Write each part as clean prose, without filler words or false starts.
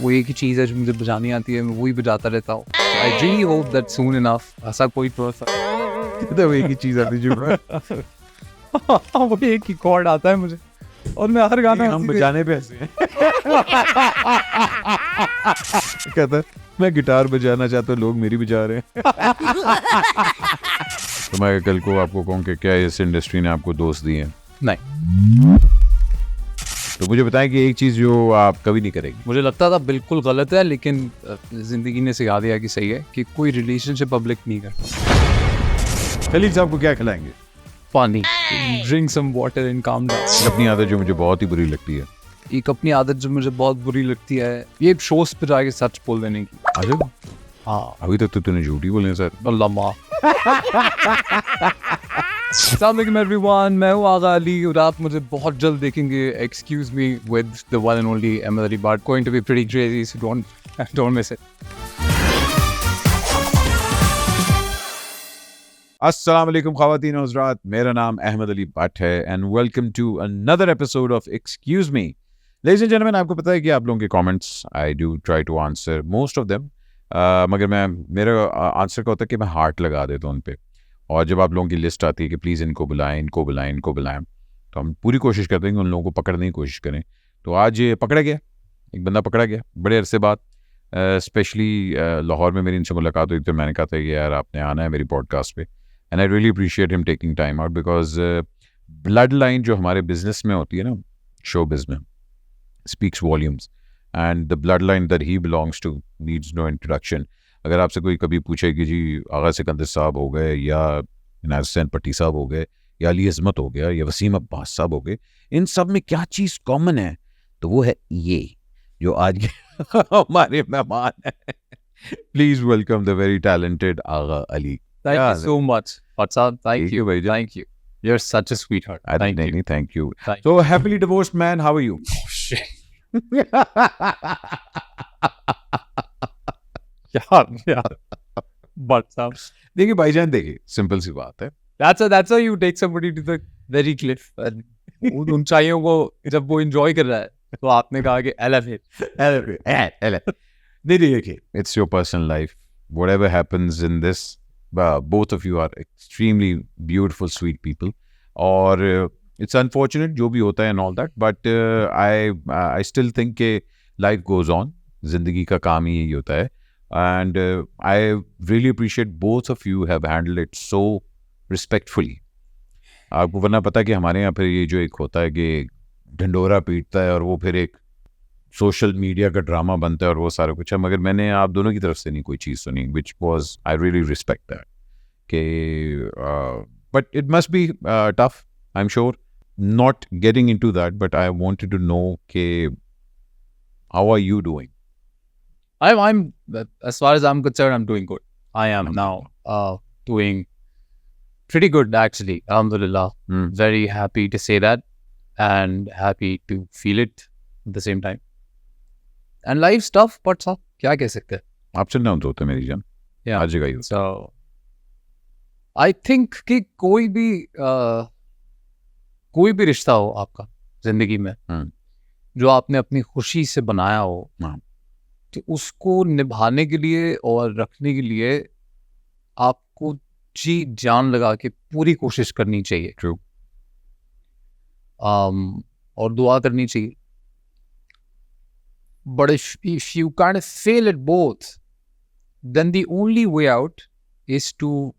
वो एक ही चीज़ है जो मुझे बजानी आती है, मैं वही बजाता रहता हूँ. I really hope that soon enough ऐसा कोई थोड़ा सा तो एक ही चीज आती है जो वो एक ही कॉर्ड आता है मुझे और मैं हर गाना हम बजाने पे हंसे हैं. कहता है मैं गिटार बजाना चाहता हूँ, लोग मेरी बजा रहे हैं. तो मैं कल को आपको कहूँ कि क्या इस इंडस्ट्री ने आपको दोस्त दिए हैं, नहीं. तो मुझे बताएं कि एक चीज जो आप कभी नहीं करेंगे. मुझे लगता था बिल्कुल गलत है, लेकिन जिंदगी ने सिखा दिया कि सही है कि कोई रिलेशनशिप पब्लिक नहीं करता. खलील साहब को क्या खिलाएंगे? पानी, drink some water and calm down. अपनी आदत जो मुझे बहुत ही बुरी लगती है. एक अपनी आदत जो मुझे बहुत बुरी लगती है, ये शोज पे जाके सच बोल देने की. अरे हाँ, अभी तक तो तूने झूठी बोले सर. अल्लाह माँ. अस्सलाम वालेकुम एवरीवन, मैं हूँ आगा अली और आप मुझे बहुत जल्द देखेंगे excuse me with the one and only Ahmed Ali but going to be pretty crazy, so don't miss it. अस्सलाम वालेकुम ख़वातीन और हज़रात, मेरा नाम अहमद अली भट्ट है and welcome to another episode of excuse me. Ladies and gentleman, आपको पता है कि आप लोगों के comments I do try to answer most of them, मगर मेरा आंसर का होता है कि मैं हार्ट लगा देता हूँ उन पे. और जब आप लोगों की लिस्ट आती है कि प्लीज़ इनको बुलाएं, इनको बुलाएं, इनको बुलाएं, तो हम पूरी कोशिश करते हैं कि उन लोगों को पकड़ने की कोशिश करें. तो आज ये पकड़ा गया, एक बंदा पकड़ा गया बड़े अरसे बाद. स्पेशली लाहौर में मेरी इनसे मुलाकात हुई तो मैंने कहा था कि यार आपने आना है मेरी पॉडकास्ट पे. And I really appreciate him taking time out because blood line जो हमारे बिजनेस में होती है ना, शो बिज में, speaks volumes. And the bloodline that he belongs to needs no introduction. अगर आपसे कोई कभी पूछे कि जी आगा सिकंदर साहब हो गए या इनायत हुसैन पट्टी साहब हो गए या अली अज़मत हो गया या वसीम अब्बास साहब हो गए, इन सब में क्या चीज़ कॉमन है, तो वो है ये जो आज के हमारे मेहमान हैं. Please welcome the very talented Agha Ali. Thank you so much. What's up? Thank you. भाई. Thank you. You're such a sweetheart. Thank you. नहीं, thank you. Thank So happily divorced man, how are you? Oh shit. यार. What's up? देखिए भाईजान, देखिए simple सी बात है. That's how you take somebody to the very cliff. उन ऊंचाइयों को जब वो enjoy कर रहा है, तो आपने कहा कि elevate. नहीं देखिए, it's your personal life. Whatever happens in this, both of you are extremely beautiful, sweet people. और it's unfortunate जो भी होता है and all that, but I still think कि life goes on. जिंदगी का काम ही यही होता है. And I really appreciate both of you have handled it so respectfully. आपको वरना पता है कि हमारे यहाँ फिर ये जो एक होता है कि ढंडोरा पीटता है और वो फिर एक सोशल मीडिया का ड्रामा बनता है और वो सारा कुछ है. मगर मैंने आप दोनों की तरफ से नहीं कोई चीज़ सुनी, which was I really respect that. के but it must be tough, I am sure. Not getting into that, but I wanted to know के how are you doing. I'm as far as I'm concerned, I'm doing good. I am now doing pretty good actually. Alhamdulillah. Very happy to say that and happy to feel it at the same time. And life stuff, but सब क्या कह सकते हैं. आपसे ना होते मेरी जान. Yeah. आज जगह. So I think कि कोई भी रिश्ता हो आपका जिंदगी में, जो आपने अपनी खुशी से बनाया हो, तो उसको निभाने के लिए और रखने के लिए आपको जी जान लगा के पूरी कोशिश करनी चाहिए. True. और दुआ करनी चाहिए. But if you kind of fail at both, then the only way out is to,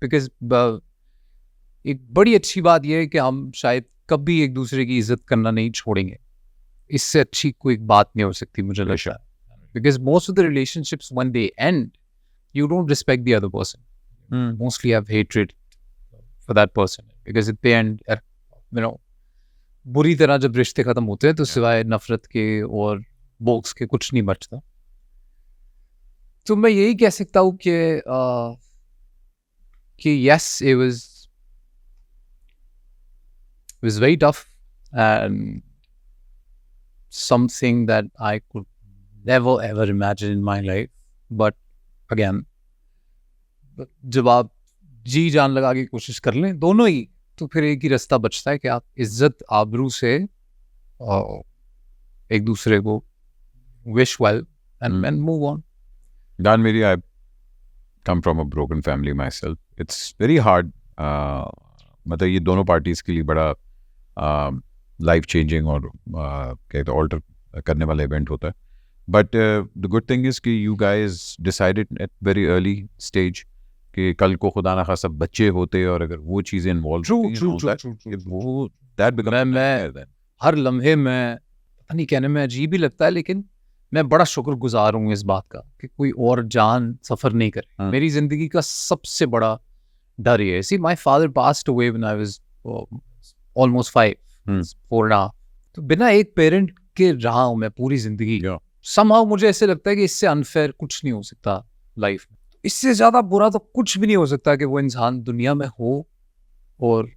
because एक बड़ी अच्छी बात यह है कि हम शायद कभी एक दूसरे की इज्जत करना नहीं छोड़ेंगे. इससे अच्छी कोई बात नहीं हो सकती मुझे लगता है. Because most of the relationships, when they end, you don't respect the other person. Mostly have hatred for that person. Because at the end, बुरी तरह जब रिश्ते खत्म होते हैं तो सिवाय नफरत के और बोक्स के कुछ नहीं बचता. तो मैं यही कह सकता हूँ कि yes, it was very tough and something that I could never ever imagine in my life. But again, जब आप जी जान लगा के कोशिश कर लें दोनों ही, तो फिर एक ही रास्ता बचता है कि आप इज्जत आबरू से एक दूसरे को wish well and move on. Dan Miri, I come from a broken family myself. It's very hard. मतलब ये दोनों पार्टीज के लिए बड़ा लाइफ चेंजिंग और कहते ऑल्टर करने वाला इवेंट होता है. But the good thing is कि you guys decided at very early stage कि कल को खुदा ना खासा बच्चे होते और अगर वो चीज़ें इन्वॉल्व वो दैट बिकम हर लम्हे में पता नहीं कहने में अजीब ही लगता है, लेकिन मैं बड़ा शुक्रगुजार हूँ इस बात का कि कोई और जान सफ़र नहीं करे. मेरी ज़िंदगी का सबसे बड़ा डर ये है. See my father passed away when I was almost 4.5. तो बिना एक पेरेंट के रहा हूँ मैं पूरी ज़िंदगी. समहाउ मुझे ऐसे लगता है कि इससे अनफेयर कुछ नहीं हो सकता लाइफ में. इससे ज़्यादा बुरा तो कुछ भी नहीं हो सकता कि वो इंसान दुनिया में हो और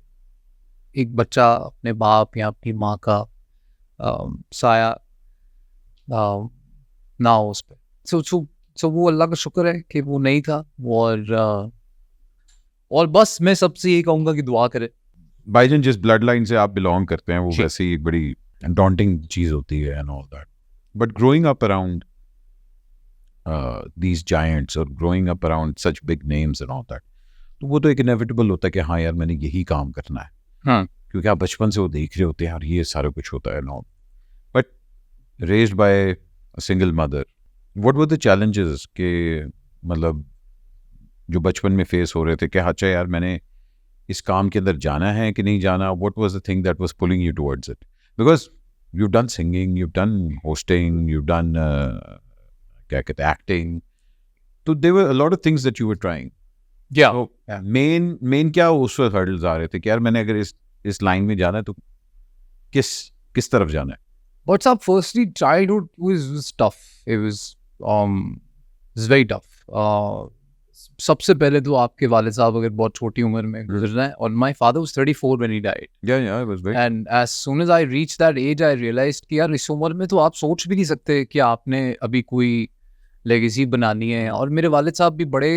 एक बच्चा अपने बाप या अपनी माँ का साया ना हो उस पर. सो वो अल्लाह का शुक्र है कि वो नहीं था. और बस मैं सबसे यही कहूँगा कि दुआ करे. भाईजान जिस ब्लड लाइन से आप बिलोंग करते हैं वो वैसे ही एक बड़ी डॉन्टिंग चीज़ होती है and all that. But growing up around these giants or growing up around such big names and all that, तो वो तो एक इनएविटेबल होता है कि हाँ यार मैंने यही काम करना है. क्योंकि आप बचपन से वो देख रहे होते हैं और ये सारा कुछ होता है. No but raised by a single mother, what were the challenges के मतलब जो बचपन में फेस हो रहे थे कि अच्छा यार मैंने इस काम के अंदर जाना है कि नहीं जाना. What was the thing that was pulling you towards it? Because you've done singing, you've done hosting, you've done क्या कहते हैं acting. So there were a lot of things that you were trying. Yeah. So main क्या उस वक्त hurdles आ रहे थे कि यार मैंने अगर इस लाइन में जाना है तो किस तरफ जाना है? What's up? Firstly, childhood was tough. It was very tough. सबसे पहले तो आपके वालिद साहब अगर बहुत छोटी उम्र में गुजर रहे हैं, और my father was 34 when he died. Yeah, it was very. And as soon as I reached that age, I realized कि यार इस उम्र में तो आप सोच भी नहीं सकते कि आपने अभी कोई लेगेसी बनानी है. और मेरे वालिद साहब भी बड़े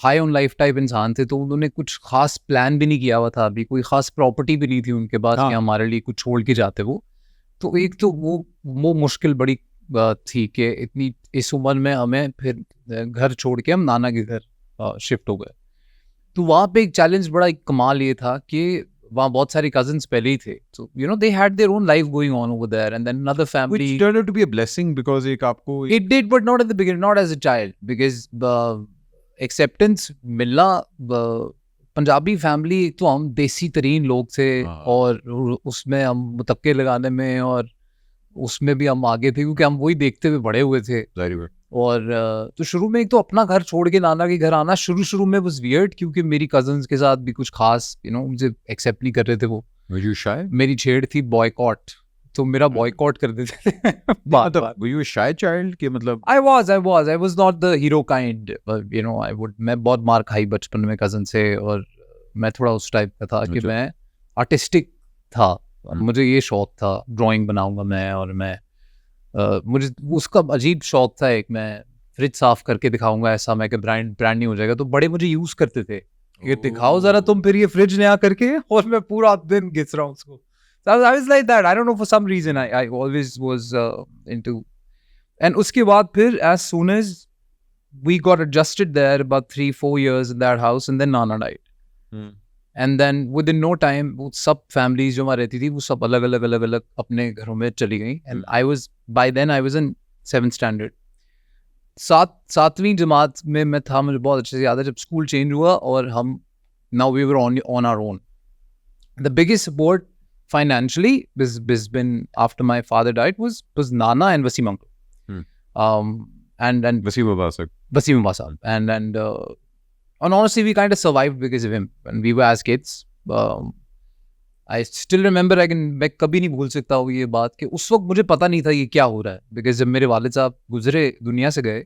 हाई ऑन लाइफ टाइप इंसान थे, तो उन्होंने कुछ खास प्लान भी नहीं किया हुआ था. अभी कोई खास प्रॉपर्टी भी नहीं थी उनके पास कि हमारे लिए कुछ छोड़ के जाते वो. तो एक तो वो मुश्किल बड़ी थी कि इतनी इस उम्र में हमें फिर घर छोड़ के हम नाना के घर शिफ्ट हो गए. तो वहाँ पे एक चैलेंज बड़ा एक कमाल ये था कि वहाँ बहुत सारे कजिन्स पहले ही थे. So they had their own life going on over there, and then another family. Which turned out to be a blessing because एक आपको it did, but not at the beginning, not as a child, because acceptance मिलना Punjabi family तो हम देसी तरीन लोग थे और उसमें हम मुतक्के लगाने में और उसमें भी हम आगे थे क्योंकि हम वही देखते हुए बड़े हुए थे. और तो शुरू में एक तो अपना घर छोड़ के नाना के घर आना शुरू में was weird क्योंकि मेरी कजन्स के साथ भी कुछ खास मुझे एक्सेप्ट नहीं कर रहे थे वो. Were you shy? मेरी छेड़ थी बॉयकॉट, तो मेरा बॉयकॉट कर देते थे. Were you a shy child के मतलब? I was not the hero kind. मैं बहुत मार खाई बचपन में कजन से और मैं थोड़ा उस टाइप का था कि मैं आर्टिस्टिक था. मुझे ये शौक था ड्राइंग बनाऊंगा मैं, और मैं मुझे उसका अजीब शौक था. एक मैं फ्रिज साफ करके दिखाऊंगा ऐसा मैं कि ब्रांड नहीं हो जाएगा. तो बड़े मुझे यूज करते थे कि दिखाओ जरा तुम फिर ये फ्रिज नया करके, और मैं पूरा दिन घिस रहा हूँ उसको. So I was like that. I don't know, for some reason I always was into. And उसके बाद फिर as soon as we got adjusted there, about 3-4 years in that house, and then Nana died. And then within no time वो सब families जो हमारी रहती थी वो सब अलग अपने घरों में चली गई. And by then I was in 7th standard. 7वीं जमात में मैं था. मुझे बहुत अच्छे से याद है जब स्कूल चेंज हुआ और हम now we were on our own. The biggest support financially has been after my father died was Nana and Wasim uncle. And Wasim Abbas. And honestly we kind of survived because of him when we were as kids. I still remember, मैं कभी नहीं भूल सकता हूँ ये बात कि उस वक्त मुझे पता नहीं था ये क्या हो रहा है. बिकॉज जब मेरे वालिद साहब गुजरे दुनिया से गए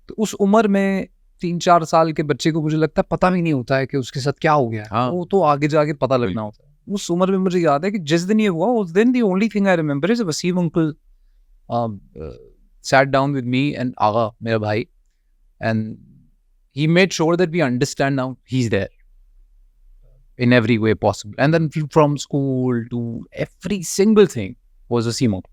तो उस उम्र में 3-4 साल के बच्चे को मुझे लगता है पता भी नहीं होता है कि उसके साथ क्या हो गया. वो तो आगे जाके पता लगना होता है. उस उम्र में मुझे याद है कि जिस दिन ये हुआ उस दिन the only thing I remember is Wasim uncle sat down with me and Agha, मेरा भाई, and he made sure that we understand now he's there in every way possible. And then from school to every single thing was Wasim uncle.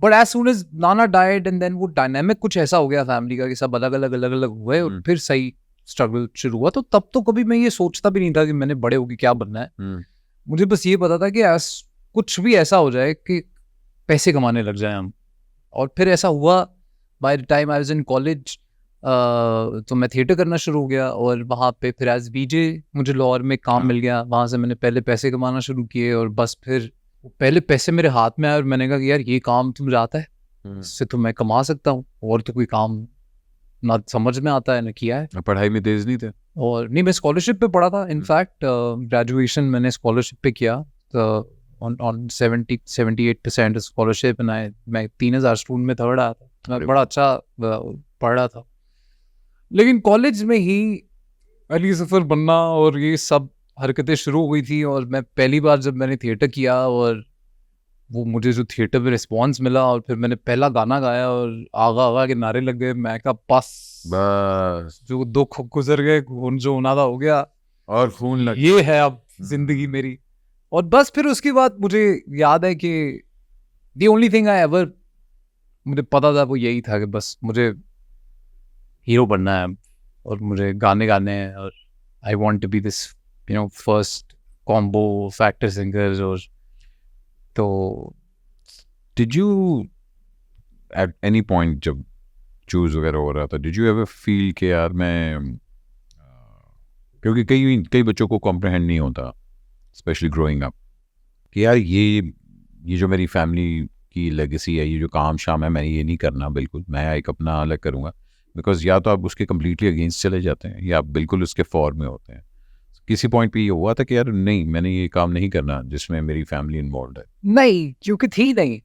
But as soon as नाना died and then वो dynamic कुछ ऐसा हो गया family का कि सब अलग अलग हुए और फिर सही स्ट्रगल शुरू हुआ। तो तब तो कभी मैं ये सोचता भी नहीं था कि मैंने बड़े होके क्या बनना है। मुझे बस ये पता था कि कुछ भी ऐसा हो जाए कि पैसे कमाने लग जाए हम। और फिर ऐसा हुआ। By the time I was in college तो मैं थिएटर करना शुरू हो गया और वहाँ पे फिर एज वीजे मुझे लाहौर में काम मिल गया। वहाँ से मैंने पहले पैसे कमाना शुरू किए और बस फिर पहले पैसे मेरे हाथ में आए और मैंने कहा कि यार ये काम तो मुझे आता है, इससे तो मैं कमा सकता हूँ। और तो कोई काम ना समझ में आता है ना किया है। पढ़ाई में तेज नहीं थे? और नहीं, मैं स्कॉलरशिप पे पढ़ा था। इनफैक्ट ग्रेजुएशन मैंने स्कॉलरशिप पे किया तो ऑन 78% स्कॉलरशिप एंड मैं 3000 स्टूडेंट में थर्ड आया था। मैं बड़ा अच्छा पढ़ रहा था। लेकिन कॉलेज में ही अली सफ़र बनना और ये सब हरकतें शुरू हो गई थी। और मैं पहली बार जब मैंने थिएटर किया और वो मुझे जो थिएटर में रिस्पॉन्स मिला और फिर मैंने पहला गाना गाया और आगा आगा के नारे लग गए, मैं कहा बस जो दुख गुजर गए खून जो होना था हो गया और खून लग ये है अब जिंदगी मेरी। और बस फिर उसके बाद मुझे याद है कि the only thing I ever, मुझे पता था वो यही था कि बस मुझे हीरो बनना है और मुझे गाने गाने हैं और I want to be this first combo factor singer. और तो did you at any point जब चूज वगैरह हो रहा था, डिड यू एवर फील कि यार मैं क्योंकि कई बच्चों को कॉम्प्रहेंड नहीं होता स्पेशली ग्रोइंग अप कि यार ये जो मेरी फैमिली की लेगेसी है, ये जो काम शाम है, मैंने ये नहीं करना बिल्कुल, मैं एक अपना अलग करूँगा। बिकॉज या तो आप उसके कम्प्लीटली अगेंस्ट चले जाते हैं या आप बिल्कुल उसके फॉर में होते हैं। किसी पॉइंट पे ये हुआ था कि यार नहीं, मैंने ये काम नहीं करना जिसमें मेरी फैमिली इन्वॉल्व है? नहीं, क्योंकि थी नहीं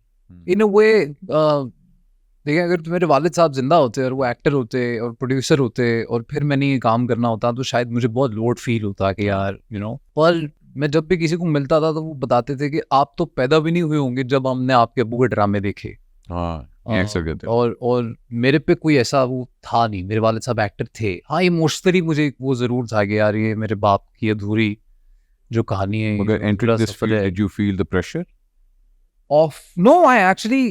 इन अ वे। देखिए, अगर मेरे वालिद साहब जिंदा होते और वो एक्टर होते और प्रोड्यूसर होते और फिर मैंने ये काम करना होता तो शायद मुझे बहुत लोड फील होता कि यार पर मैं जब भी किसी को मिलता था तो वो बताते थे कि आप तो पैदा भी नहीं हुए होंगे जब हमने आपके अब्बू के ड्रामे देखे। और मेरे पे कोई ऐसा वो था नहीं। मेरे वालिद साहब एक्टर थे। हाँ, इमोशनली मुझे वो जरूर था कि यार ये मेरे बाप की अधूरी जो कहानी है। मगर entering this field, did you feel the pressure? No, I actually,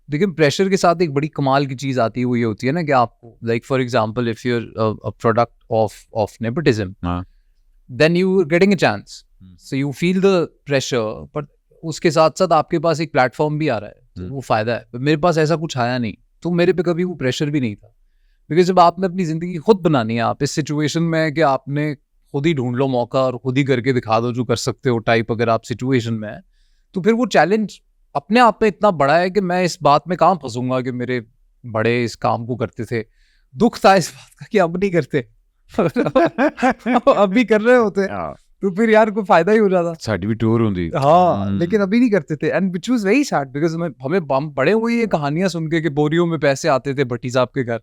देखिए प्रेशर के साथ एक बड़ी कमाल की चीज आती है, वो ये होती है ना कि आपको like for example if you are a product of nepotism then you are getting a chance, so you feel the pressure, but उसके साथ साथ आपके पास एक प्लेटफॉर्म भी आ रहा है तो वो फायदा है। मेरे पास ऐसा कुछ आया नहीं तो मेरे पे कभी वो प्रेशर भी नहीं था। बिकॉज जब आपने अपनी जिंदगी खुद बनानी है, आप इस सिचुएशन में है कि आपने खुद ही ढूंढ लो मौका और खुद ही करके दिखा दो जो कर सकते हो टाइप, अगर आप सिचुएशन में है तो फिर वो चैलेंज अपने आप में इतना बड़ा है कि मैं इस बात में कहाँ फंसूंगा कि मेरे बड़े इस काम को करते थे। दुख था इस बात का कि अब नहीं करते अभी कर रहे होते तो फिर यार कोई फायदा ही हो जाता। साडी भी टूर होती। हाँ, लेकिन अभी नहीं करते थे and which was very sad because हमें बड़े हुए ये कहानियां सुन के कि बोरियों में पैसे आते थे भट्टी साहब के घर।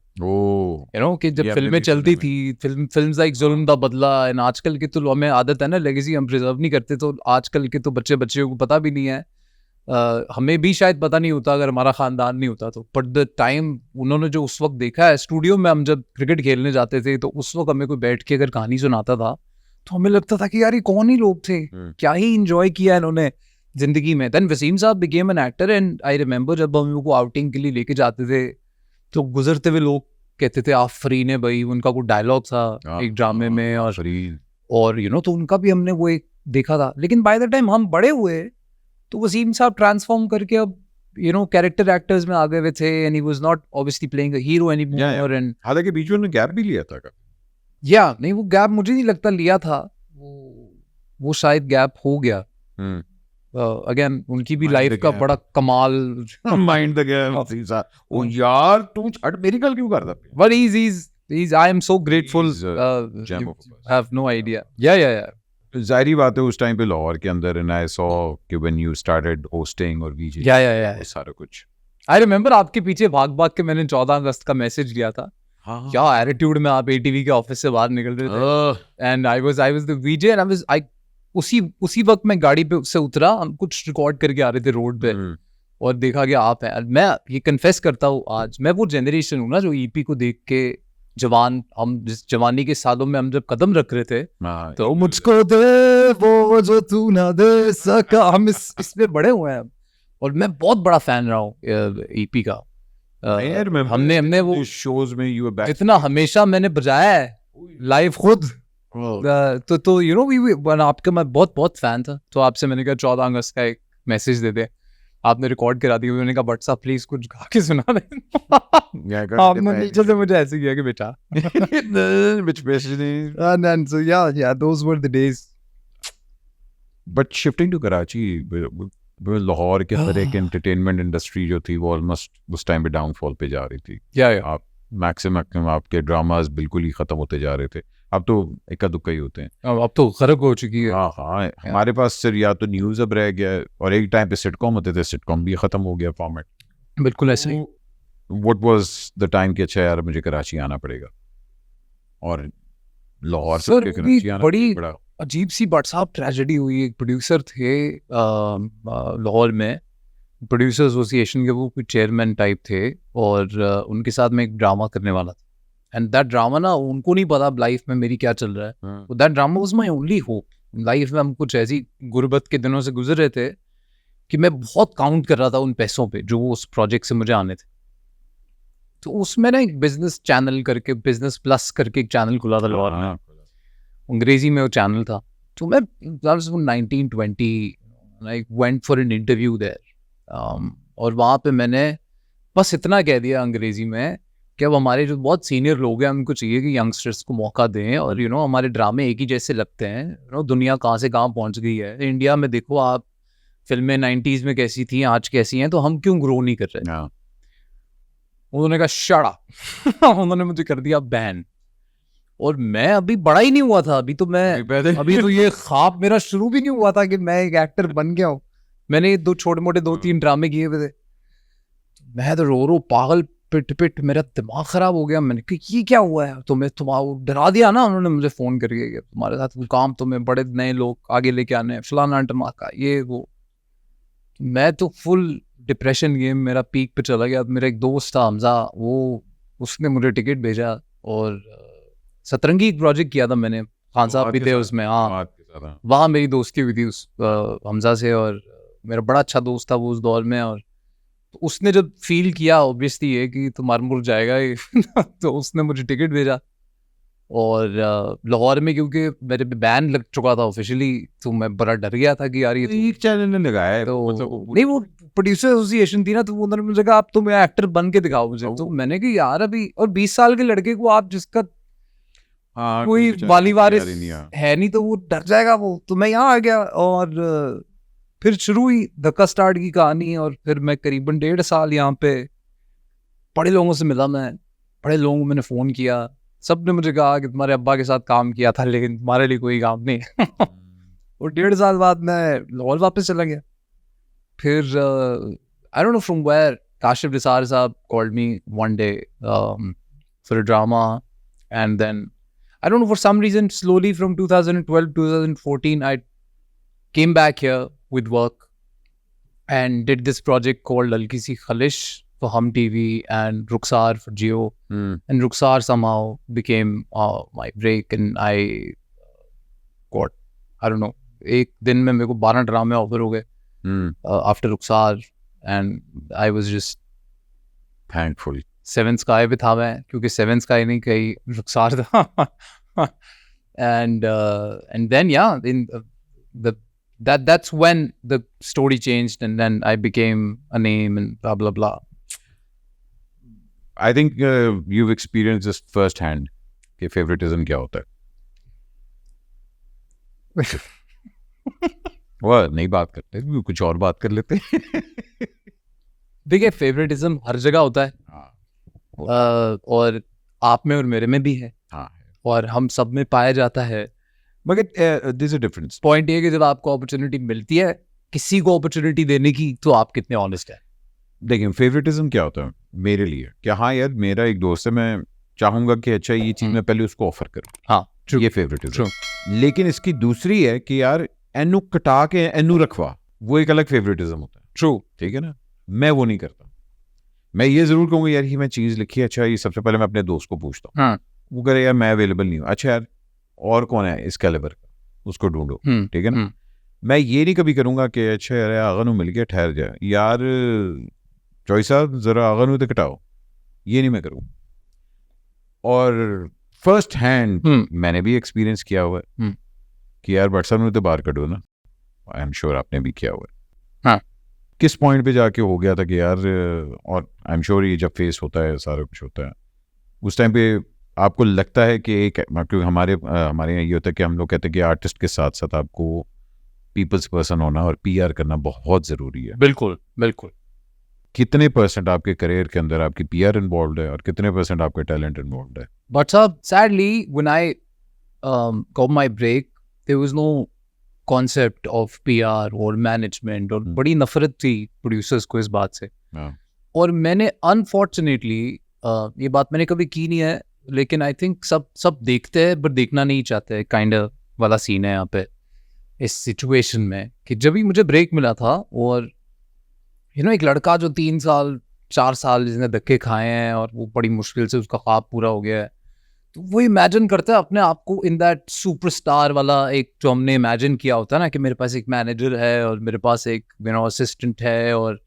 कि जब फिल्में चलती थी, फिल्म्स लाइक जुल्म दा बदला। एंड आजकल के तो हमें आदत है ना, लेगेसी हम प्रिजर्व नहीं करते, तो आजकल के तो बच्चों को पता भी नहीं है। हमें भी शायद पता नहीं होता अगर हमारा खानदान नहीं होता तो। बट द टाइम उन्होंने जो उस वक्त देखा है, स्टूडियो में हम जब क्रिकेट खेलने जाते थे तो उस वक्त हमें कोई बैठ के अगर कहानी सुनाता था तो हमें लगता था कि यार ये कौन ही लोग थे, क्या ही इंजॉय किया इन्होंने जिंदगी में। देन वसीम साहब became an actor and I remember जब हम उनको आउटिंग के लिए लेके जाते थे तो गुजरते हुए लोग कहते थे आफरीन है भाई, उनका कोई डायलॉग था एक ड्रामे में और तो उनका भी हमने वो एक देखा था। लेकिन बाय द टाइम हम बड़े हुए तो वसीम साहब ट्रांसफॉर्म करके अब कैरेक्टर एक्टर्स में आ गए हुए थे and he was not obviously playing a hero anymore. And हालांकि बीच में उन्होंने गैप भी लिया था नहीं, वो गैप मुझे नहीं लगता लिया था, वो शायद गैप हो गया। अगेन उनकी भी लाइफ का बड़ा कमाल माइंड द गैप। ओ यार तू छट मेरी गल क्यों करदा? But he's I am so grateful, have no idea. Yeah. जाहिर बात है उस टाइम पे लाहौर के अंदर एंड आई सॉ कि व्हेन यू स्टार्टेड होस्टिंग और वीजे सारा कुछ। आई रिमेंबर आपके पीछे भाग के मैंने 14 अगस्त का मैसेज लिया था। क्या एटीट्यूड में आप एटीवी के ऑफिस से बाहर निकल रहे थे and I was the VJ and I उसी वक्त मैं गाड़ी पे से उतरा, हम कुछ रिकॉर्ड करके आ रहे थे रोड पे और देखा कि आप हैं। मैं ये कन्फेस करता हूँ आज, मैं वो जनरेशन हूँ ना जो ईपी को देख के जवान, हम जिस जवानी के सालों में हम जब कदम रख रहे थे तो मुझको दे वो जो तू ना दे सका, हम इसमें बड़े हुए हैं। और मैं बहुत बड़ा फैन रहा हूँ ईपी का। हमने वो शोज में यू वर बैक इतना हमेशा मैंने बजाया है लाइव खुद। तो यू नो आपका मैं बहुत बहुत फैन था, तो आपसे मैंने कहा 14 अगस्त का एक मैसेज दे दे। आपने रिकॉर्ड करा दिया, मैंने कहा व्हाट्सएप प्लीज कुछ गा के सुना दे। आपने नीचे से मुझे ऐसे किया कि बेटा which basically and so yeah those were the days. but shifting to Karachi Lahore के तरह की एंटरटेनमेंट इंडस्ट्री जो थी वो ऑलमोस्ट उस टाइम पे डाउनफॉल पे जा रही थी। yeah आप मैक्सिमम आपके ड्रामास बिल्कुल ही खत्म होते जा रहे थे, अब तो इक्का दुक्का ही होते हैं। अब तो गरक हो चुकी है। हाँ हमारे पास सिर्फ या तो न्यूज अब रह गया है, और एक टाइम पे सिटकॉम होते थे, सिटकॉम भी खत्म हो गया फॉर्मेट। बिल्कुल ऐसे ही। व्हाट वाज द टाइम कि अच्छा यार मुझे कराची आना पड़ेगा, और लाहौर से सर कराची आना बड़ी पड़ा। अजीब सी बट साहब ट्रेजेडी हुई। एक प्रोड्यूसर थे लाहौर में, प्रोड्यूसर एसोसिएशन के वो कोई चेयरमैन टाइप थे, और उनके साथ मैं एक ड्रामा करने वाला था। एंड दैट ड्रामा ना, उनको नहीं पता लाइफ में मेरी क्या चल रहा है। That drama was my only hope life में। हम कुछ ऐसी गुर्बत के दिनों से गुजर रहे थे कि मैं बहुत काउंट कर रहा था उन पैसों पे जो उस प्रोजेक्ट से मुझे आने थे। तो उसमें ना एक बिजनेस चैनल करके, बिजनेस प्लस करके एक चैनल खुला था लाहौर में, अंग्रेजी में वो चैनल था। तो मैं 1920 I went for an interview there, और वहाँ पे मैंने बस इतना कह दिया अंग्रेजी में कि अब हमारे जो बहुत सीनियर लोग हैं उनको चाहिए कि यंगस्टर्स को मौका दें, और यू नो हमारे ड्रामे एक ही जैसे लगते हैं। यू नो दुनिया कहाँ से कहाँ पहुँच गई है, इंडिया में देखो आप फिल्में 90s में कैसी थी, आज कैसी हैं, तो हम क्यों ग्रो नहीं कर रहे। उन्होंने कहा शट अप। उन्होंने मुझे कर दिया बैन, और मैं अभी बड़ा ही नहीं हुआ था। अभी तो ये ख्वाब मेरा शुरू भी नहीं हुआ था कि मैं एक एक्टर बन गया हूँ। मैंने दो छोटे मोटे 2-3 ड्रामे किए हुए थे। मैं तो रो पागल पिट मेरा दिमाग खराब हो गया। मैंने कहा ये क्या हुआ है, तुम्हें तुम्हारा डरा दिया ना उन्होंने मुझे फोन करके कि तुम्हारे साथ वो काम, तुम्हें बड़े नए लोग आगे लेके आने, फलाना टमाका ये वो। मैं तो फुल डिप्रेशन गेम मेरा पीक पे चला गया। मेरा एक दोस्त था हमजा, वो उसने मुझे टिकट भेजा, और सतरंगी एक प्रोजेक्ट किया था मैंने, खान साहब भी थे उसमें। हाँ, वहाँ मेरी दोस्ती हुई थी उस हमजा से, और मेरा बड़ा अच्छा दोस्त था वो उस दौर में। और तो उसने जब फील किया ऑब्वियसली है कि तो मुर जाएगा ये तो उसने मुझे टिकट भेजा। और लाहौर में क्योंकि मेरे पे बैन लग चुका था ऑफिशियली, तो मैं बड़ा डर गया था कि यार ये एक चैनल ने लगाया है, तो नहीं, वो प्रोड्यूसर एसोसिएशन थी ना, तो उन्होंने मुझे कहा आप तुम एक्टर बन के दिखाओ मुझे। तो मैंने कहा यार अभी, और 20 साल के लड़के को आप जिसका कोई वाली वारिस है नहीं तो वो डर जाएगा वो। तो मैं यहाँ आ गया, और फिर शुरू हुई धक्का स्टार्ट की कहानी। और फिर मैं करीबन 1.5 साल यहाँ पे बड़े लोगों से मिला, मैं बड़े लोगों को मैंने फ़ोन किया, सब ने मुझे कहा कि तुम्हारे अब्बा के साथ काम किया था लेकिन तुम्हारे लिए कोई काम नहीं। और 1.5 साल बाद मैं लाहौर वापस चला गया। फिर I don't know from where Kashif Nisar साहब called me one day for a drama, and then I don't know, for some reason, slowly from 2012, 2014, I came back here with work and did this project called Halki Si Khalish for Hum TV and Rukhsar for Jio. And Rukhsar somehow became my break, and I got, I don't know, एक दिन में मेरे को 12 ड्रामे offer हो गए after Rukhsar, and I was just thankful. 7 Sky पे था मैं, क्योंकि 7 Sky नहीं कहीं रुखसार था। and then yeah, in that's when the story changed, and then I became a name and blah blah blah. I think you've experienced this firsthand कि favoritism क्या होता है। वह नहीं बात करते, कुछ और बात कर लेते। देखिए फेवरेटिज्म हर जगह होता है, और आप में और मेरे में भी है, और हम सब में पाया जाता है। मगर there is a difference. Point ये है कि जब आपको अपॉर्चुनिटी मिलती है किसी को अपॉर्चुनिटी देने की, तो आप कितने ऑनेस्ट हैं। देखिए फेवरेटिज्म क्या होता है मेरे लिए, क्या हाँ यार मेरा एक दोस्त है, मैं चाहूंगा कि अच्छा ये चीज मैं पहले उसको ऑफर करूं। हाँ, ये फेवरेटिज्म। लेकिन इसकी दूसरी है कि यार एनू कटा के एनू रखवा, वो एक अलग फेवरेटिज्म होता है। ट्रू, ठीक है ना, मैं वो नहीं करता। मैं ये जरूर कहूँगा यार ये मैं चीज लिखी है, अच्छा ये सबसे पहले मैं अपने दोस्त को पूछता हूँ। हाँ, वो करे यार मैं अवेलेबल नहीं हूँ, अच्छा यार और कौन है इस कैलिबर का, उसको ढूंढो। ठीक है ना, मैं ये नहीं कभी करूँगा कि अच्छा यार आगा नू मिल गया ठहर जाए यार चॉइस साहब ज़रा आगा नू तो कटाओ, ये नहीं मैं करूँ। और फर्स्ट हैंड मैंने भी एक्सपीरियंस किया हुआ है कि यार बट साहब नू तो बाहर कटो ना, आई एम श्योर आपने भी किया हुआ है। हाँ। किस पॉइंट पे जाके हो गया था कि यार, और आई एम श्योर ये जब फेस होता है सारा कुछ होता है उस टाइम पे आपको लगता है कि एक, क्योंकि हमारे यहाँ ये होता है कि हम लोग कहते हैं कि आर्टिस्ट के साथ साथ आपको पीपल्स पर्सन होना और पीआर करना बहुत ज़रूरी है। बिल्कुल बिल्कुल। कितने परसेंट आपके करियर के अंदर आपकी पीआर इन्वॉल्व है और कितने परसेंट आपके टैलेंट इन्वॉल्व है? But sadly, when I got my break, there was no concept of PR और management, और बड़ी नफरत थी प्रोड्यूसर्स को इस बात से। और मैंने अनफॉर्चुनेटली ये बात मैंने कभी की नहीं है, लेकिन आई थिंक सब देखते हैं बट देखना नहीं चाहते, काइंड ऑफ वाला सीन है यहाँ पे इस सिचुएशन में। कि जब भी मुझे ब्रेक मिला था, और एक लड़का जो 3 साल 4 साल जिसने धक्के खाए हैं और वो बड़ी मुश्किल से उसका ख्वाब पूरा हो गया है, तो वो इमेजिन करता है अपने आप को इन दैट सुपरस्टार वाला, एक जो हमने इमेजिन किया होता है ना कि मेरे पास एक मैनेजर है और मेरे पास एक असिस्टेंट है और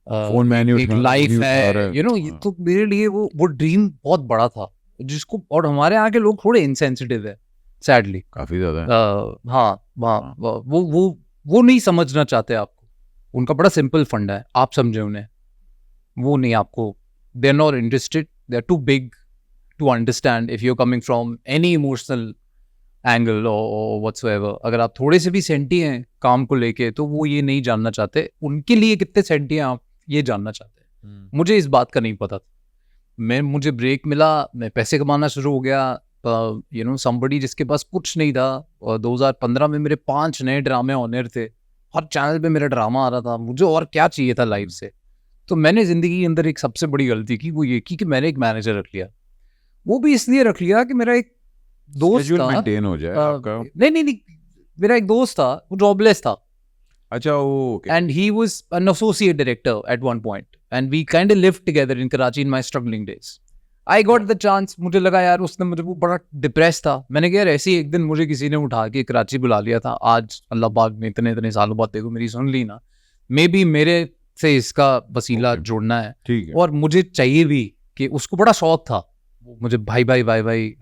फोन मेन्यू एक लाइफ है, ये तो मेरे लिए वो ड्रीम बहुत बड़ा था, जिसको, और हमारे यहाँ के लोग थोड़े इनसेंसिटिव है सैडली, काफी ज्यादा। हाँ, वो नहीं समझना चाहते आपको। उनका बड़ा सिंपल फंडा है, आप समझे उन्हें, वो नहीं आपको, they are not interested, they are too big to understand if you are coming from any emotional angle और व्हाटसोएवर। अगर आप थोड़े से भी सेंटी हैं काम को लेके, तो वो ये नहीं जानना चाहते उनके लिए कितने सेंटी हैं आप, ये जानना चाहते हैं। मुझे इस बात का नहीं पता था। मुझे ब्रेक मिला, मैं पैसे कमाना शुरू हो गया, somebody जिसके पास कुछ नहीं था। और 2015 में मेरे 5 नए ड्रामे ऑनर थे, हर चैनल पे मेरा ड्रामा आ रहा था, मुझे और क्या चाहिए था लाइफ से। तो मैंने ज़िंदगी के अंदर एक सबसे बड़ी गलती की, वो ये की कि मैंने एक मैनेजर रख लिया। वो भी इसलिए रख लिया कि मेरा एक दोस्त था, मेंटेन हो जाए आपका। नहीं, मेरा एक दोस्त था, वो जॉबलेस था। अच्छा, okay. And he was an associate director at one point, and we kind of lived together in Karachi in my struggling days. I got the chance, मुझे लगा यार उसने मुझे, वो बड़ा डिप्रेस था, मैंने कहा यार ऐसे ही एक दिन मुझे किसी ने उठा के कराची बुला लिया था, आज अल्लाह पाक ने इतने सालों बाद देखो मेरी सुन ली ना, मे बी मेरे से इसका वसीला जुड़ना है। ठीक है। और मुझे चाहिए भी कि उसको बड़ा शौक था मुझे भाई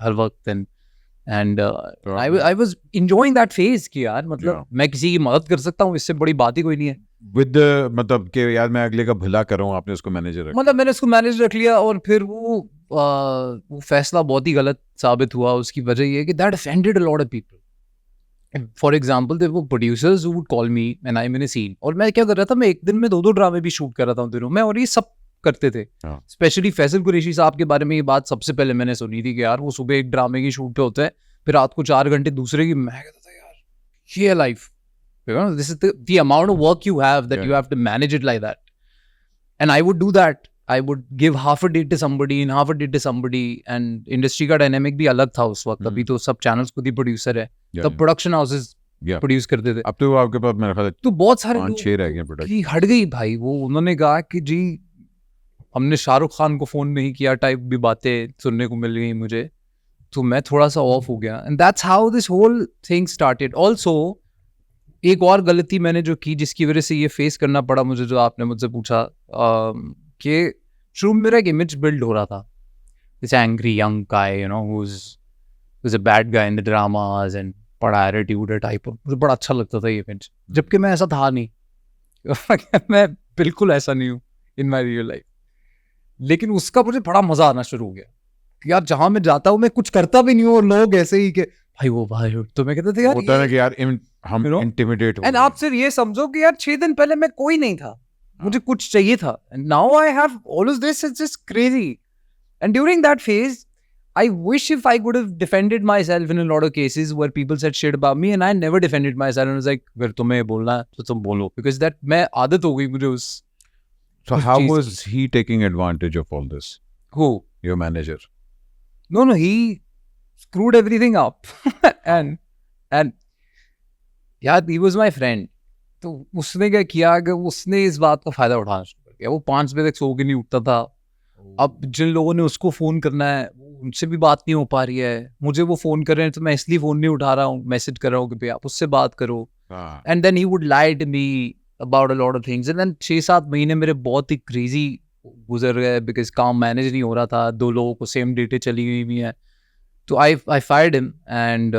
हर वक्त, and I was enjoying that phase कि यार मतलब मैं किसी की मदद कर सकता हूँ, इससे बड़ी बात ही कोई नहीं है। विद मतलब कि यार मैं अगले का भला कर रहा हूँ, आपने उसको मैनेजर रखा। मतलब मैंने उसको मैनेजर रख लिया, और फिर वो फैसला बहुत ही गलत साबित हुआ। उसकी वजह ये है कि that offended a lot of people. For example there were producers who would call me and I am in a scene, और मैं क्या कर रहा था, मैं एक दिन में 2 ड्रामे भी शूट कर रहा था उन दिनों में, और ये सब करते थे। स्पेशली फैसल कुरैशी साहब के बारे में ये बात सबसे पहले मैंने सुनी थी कि यार वो सुबह एक ड्रामे की शूट पे होते हैं, फिर रात को 4 घंटे दूसरे की। मैं कहता था यार ये है life, this is the amount of work you have that you have to manage it like that. And I would do that. I would give half a day to somebody and half a day to somebody, and industry का dynamic भी अलग था उस वक्त। अभी तो सब channels खुद ही producer है, तब production houses produce करते थे। अब तो आपके पास मेरा ख्याल है तो बहुत सारे 5-6 रह गए प्रोडक्शन। हट गई भाई वो, उन्होंने कहा कि जी हमने शाहरुख खान को फोन नहीं किया टाइप भी बातें सुनने को मिल गई मुझे, तो मैं थोड़ा सा ऑफ हो गया। And that's how this whole thing started. Also एक और गलती मैंने जो की, जिसकी वजह से ये फेस करना पड़ा मुझे, जो आपने मुझसे पूछा, कि शुरू में मेरा एक इमेज बिल्ड हो रहा था, this angry young guy, who's a bad guy in the dramas and बड़ा एटीट्यूड है टाइप। मुझे बड़ा अच्छा लगता था ये इमेज, जबकि मैं ऐसा था नहीं। मैं बिल्कुल ऐसा नहीं हूँ इन माई रियल लाइफ। लेकिन उसका मुझे बड़ा मजा आना शुरू हो गया कि यार जहां मैं जाता हूँ मैं कुछ करता भी नहीं हूँ, और लोग ऐसे ही के भाई वो भाई, तो मैं कहता था यार होता है कि यार हम इंटिमिडेट हो। एंड आप सिर्फ ये समझो कि यार 6 दिन पहले मैं कोई नहीं था, मुझे कुछ चाहिए था, and now I have all of this, it's just crazy. And during that phase I wish if I could have defended myself in a lot of cases where people said shit about me, and I never defended myself, and I was like, अगर तुम्हें बोलना है तो तुम बोलो, because that मैं आदत हो गई मुझे उस। So how was he taking advantage of all this? Who? Your manager? No, he screwed everything up, and यार he was my friend. तो उसने क्या किया कि उसने इस बात का फायदा उठाना शुरू कर दिया। वो 5 बजे तक सो के नहीं उठता था। अब जिन लोगों ने उसको फोन करना है उनसे भी बात नहीं हो पा रही है, मुझे वो फोन कर रहे हैं तो मैं इसलिए फोन नहीं उठा रहा हूँ, मैसेज कर रहा हूँ कि भाई आप उससे बात करो। हाँ, and then he would lie to me about a lot of things, and then 6-7 महीने मेरे बहुत ही crazy गुजर गए because काम मैनेज नहीं हो रहा था, 2 लोगों को सेम डेटे चली हुई है, तो I fired him, and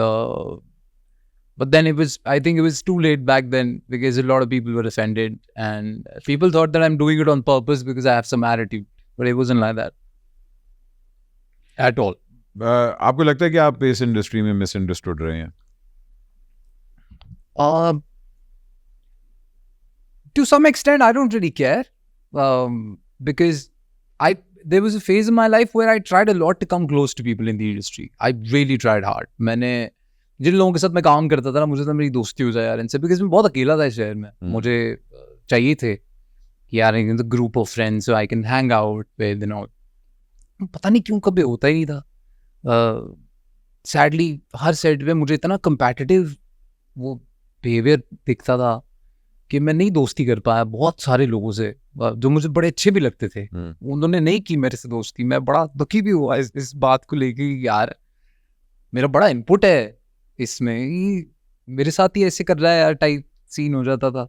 but then I think it was too late back then because a lot of people were offended and people thought that I'm doing it on purpose because I have some attitude, but it wasn't like that at all. आपको लगता है कि आप इस industry में misunderstood रहे हैं? To some extent, I don't really care, because there was a phase in my life where I tried a lot to come close to people in the industry. I really tried hard. मैंने जिन लोगों के साथ मैं काम करता था ना, मुझे तो मेरी दोस्ती हो जाए यार इनसे, because मैं बहुत अकेला था इस शहर में. मुझे चाहिए थे कि यार in group of friends so I can hang out with, you know. पता नहीं क्यों कभी होता ही नहीं था. सैडली हर सेट पे मुझे इतना कंपेटिटिव वो बिहेवियर दिखता था कि मैं नहीं दोस्ती कर पाया बहुत सारे लोगों से जो मुझे बड़े अच्छे भी लगते थे. उन्होंने नहीं की मेरे से दोस्ती. मैं बड़ा दुखी भी हुआ इस बात को लेके, यार मेरा बड़ा इनपुट है इसमें, मेरे साथ ही ऐसे कर रहा है यार टाइप सीन हो जाता था.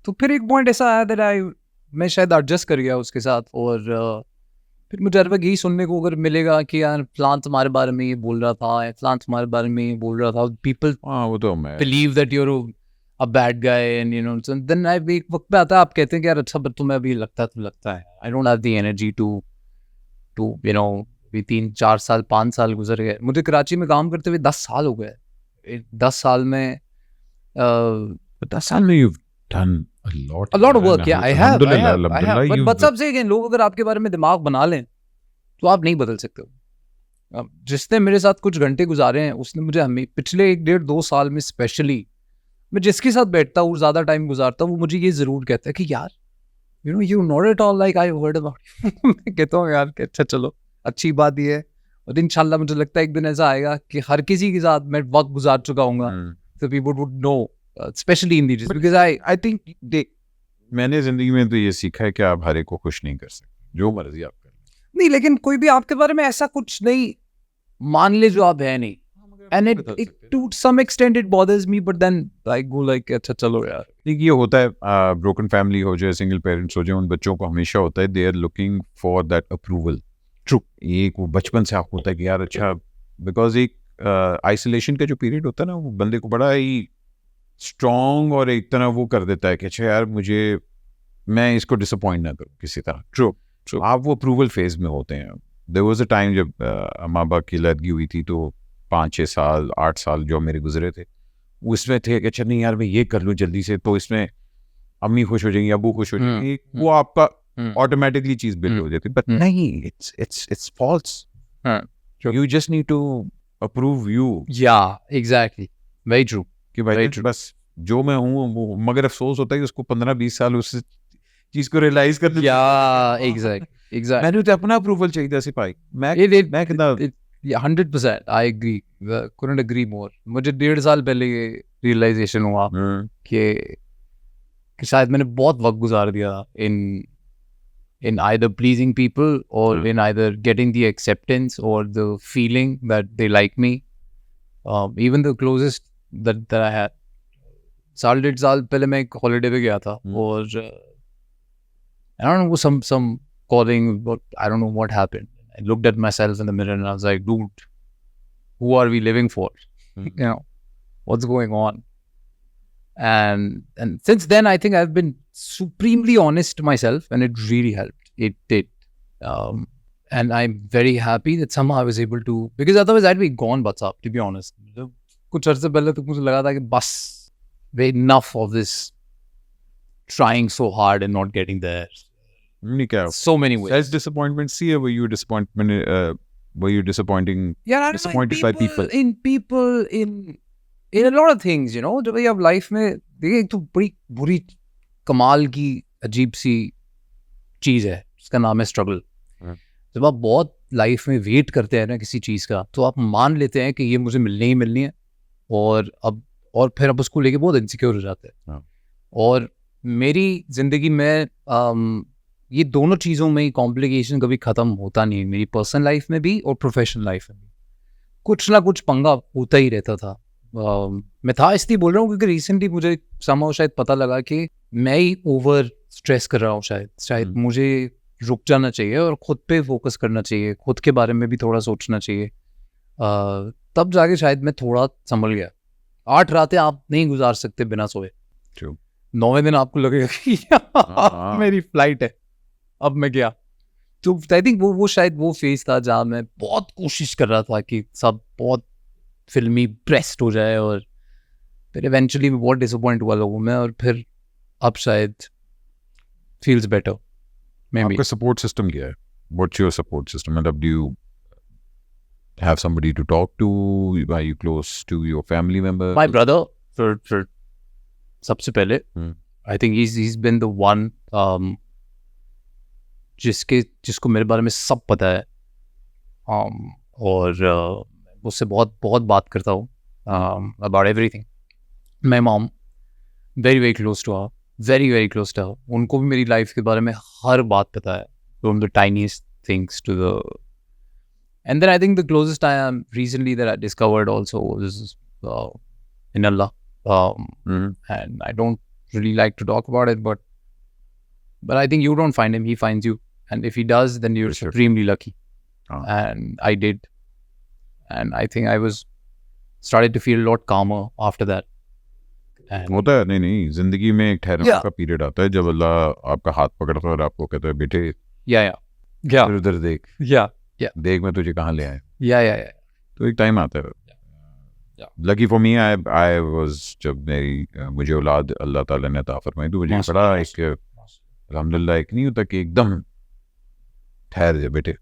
तो फिर एक पॉइंट ऐसा आया that मैं शायद एडजस्ट कर गया उसके साथ, और फिर मुझे हर वक्त यही सुनने को अगर मिलेगा कि यार फलां तुम्हारे बारे में ये बोल रहा था, फलां तुम्हारे बारे में ये बोल रहा था, पीपल हाँ, वो तो मैं believe that you are a bad guy, and you know then एक वक्त पे आता है आप कहते हैं कि यार अच्छा पर तुम्हें अभी लगता है. I don't have the energy to you know. अभी 3-4 साल 5 साल गुजर गए, मुझे कराची में काम करते हुए 10 साल हो गए. 10 साल में 10 साल में you've done a lot of work. Yeah, I have. Alhamdulillah, But सबसे again, लोग अगर आपके बारे में दिमाग बना लें तो आप नहीं बदल सकते हो. अब जिसने मेरे साथ कुछ घंटे गुजारे हैं उसने मुझे हमें पिछले 1-1.5-2 साल में स्पेशली, मैं जिसके साथ बैठता हूँ ज़्यादा टाइम गुजारता हूँ, वो मुझे ये ज़रूर कहता है कि यार you know you not at all like I heard about you. मैं कहता हूँ यार कि अच्छा चलो अच्छी बात ये है, और इंशाल्लाह मुझे लगता है एक दिन ऐसा आएगा कि हर किसी के साथ मैं वक्त गुजार चुका हूँगा, तो people would know, specially in this, because I think देख मैंने जिंदगी में तो ये सीखा है कि आप हर एक को खुश नहीं कर सकते, जो मर्जी आप कर नहीं, लेकिन कोई भी आपके बारे में ऐसा कुछ नहीं मान ले जो आप है नहीं. And it to some extent it bothers me, but then I go like अच्छा चलो यार. ठीक ये होता है, ब्रोकन फैमिली हो जाए, सिंगल पेरेंट्स हो जाए, उन बच्चों को हमेशा होता है they are looking for that approval. True, एक वो बचपन से आपको होता है कि यार अच्छा, बिकॉज एक आइसोलेशन का जो पीरियड होता है ना, वो बंदे को बड़ा ही स्ट्रॉन्ग और एक तरह वो कर देता है कि अच्छा यार मैं इसको डिसअपॉइंट ना करूँ किसी तरह. ट्रू, आप वो अप्रूवल फेज में होते हैं. देयर वाज अ टाइम जब माँ बाप की लदगी हुई थी, तो 5-6 साल 8 साल जो मेरे गुजरे थे उसमें थे कि अच्छा नहीं यार मैं ये कर लूँ जल्दी से, तो इसमें अम्मी खुश हो जाएंगी, अबू खुश हो जाएंगे, वो आपका ऑटोमेटिकली चीज बिल्ड हो जाती है. बट नहीं, it's false. You just need to approve you. या एग्जैक्टली, वेरी ट्रू कि भाई बस जो मैं हूँ वो, मगर अफसोस होता है कि उसको 15-20 साल उस चीज को रियलाइज करते. या एग्जैक्टली मैंने तो अपना अप्रूवल चाहिए था सिपाही. मैं कितना 100% I agree, couldn't agree more. मुझे 1.5 साल पहले ये रियलाइजेशन हुआ कि शायद मैंने बहुत वक्त गुजार दिया in either pleasing people or in either getting the acceptance or the feeling that they like me. Even the closest that I had. 1.5 साल पहले मैं एक हॉलीडे पे गया था, और I don't know, some calling, but I don't know what happened. I looked at myself in the mirror and I was like, dude, who are we living for? You know, what's going on? And since then, I think I've been supremely honest to myself, and it really helped. It did. And I'm very happy that somehow I was able to, because otherwise I'd be gone, what's up, to be honest. कुछ अर्से पहले तो मुझे लगा था कि बस enough of this trying so hard and not getting there. So many ways. Self disappointment. See, were you disappointing? Yeah, disappointed by people. In a lot of things, you know. जब भाई आप लाइफ में देखिए, एक तो बड़ी बुरी कमाल की अजीब सी चीज है, उसका नाम है स्ट्रगल. जब आप बहुत लाइफ में वेट करते हैं ना किसी चीज का, तो आप मान लेते हैं कि ये मुझे मिलनी ही मिलनी है, और फिर आप उसको लेके बहुत इनसिक्योर हो जाते हैं. और मेरी जिंदगी में ये दोनों चीज़ों में कॉम्प्लिकेशन कभी ख़त्म होता नहीं है. मेरी पर्सनल लाइफ में भी और प्रोफेशनल लाइफ में भी कुछ ना कुछ पंगा होता ही रहता था. मैं था इसलिए बोल रहा हूँ क्योंकि रिसेंटली मुझे somehow शायद पता लगा कि मैं ही ओवर स्ट्रेस कर रहा हूँ शायद मुझे रुक जाना चाहिए और खुद पे फोकस करना चाहिए, खुद के बारे में भी थोड़ा सोचना चाहिए। तब जाके शायद मैं थोड़ा संभल गया। 8 रातें आप नहीं गुजार सकते बिना सोए। True. 9वें दिन आपको लगेगा कि हाँ। मेरी फ्लाइट है, अब मैं गया। तो आई थिंक वो शायद वो फेज था जहाँ मैं बहुत कोशिश कर रहा था कि सब बहुत फिल्मी ब्रेस्ट हो जाए और फिर इवेंचुअली बहुत डिसअपॉइंट हुआ लोगों में और फिर अब शायद फील्स बेटर मे बी। आपका सपोर्ट सिस्टम क्या है? What's your support system? मतलब do you have somebody to talk to? Are you close to your family member? My brother for सबसे पहले Hmm. I think he's been the one जिसको मेरे बारे में सब पता है और उससे बहुत बहुत बात करता हूँ about everything. My mom very close to her, very close to her. उनको भी मेरी लाइफ के बारे में हर बात पता है, from the tiniest things to the. And then I think the closest I am recently that I discovered also was in Allah. And I don't really like to talk about it, but I think you don't find him, he finds you. And if he does, then you're For sure. supremely lucky. Ah. And I did. And I think I started to feel a lot calmer after that. And होता है नहीं जिंदगी में एक ठहरने Yeah. का period आता है जब अल्लाह आपका हाथ पकड़ता है और आपको कहता है बेटे yeah. इधर उधर देख Yeah. मैं तुझे कहाँ ले आया। Yeah. तो एक टाइम आता है। Yeah. Lucky for me I was जब मुझे औलाद अल्लाह ताला ने अता फरमाई तो मुझे माशाल्लाह, बड़ा एक अल्हम्दुलिल्लाह एक नहीं होता कि एकदम ठहर जा बेटे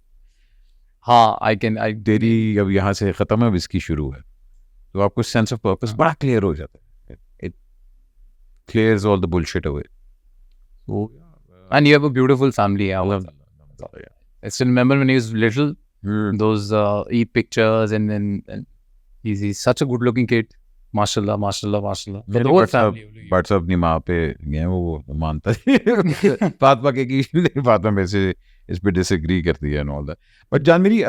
हाँ, I तेरी अब यहाँ से ख़त्म है अब इसकी शुरू है तो आपको सेंस ऑफ पर्पस बड़ा क्लियर हो जाता है। It clears all the bullshit away. and you have a beautiful family. I still remember when he was little, those eat pictures and he's such a good looking kid. Mashallah. The whole family. But अपनी माँ पे गए वो मानता है फातिमा के की नहीं फातिमा मेरे से इस पे डिसएग्री करती है एंड ऑल दैट। बट जान मेरी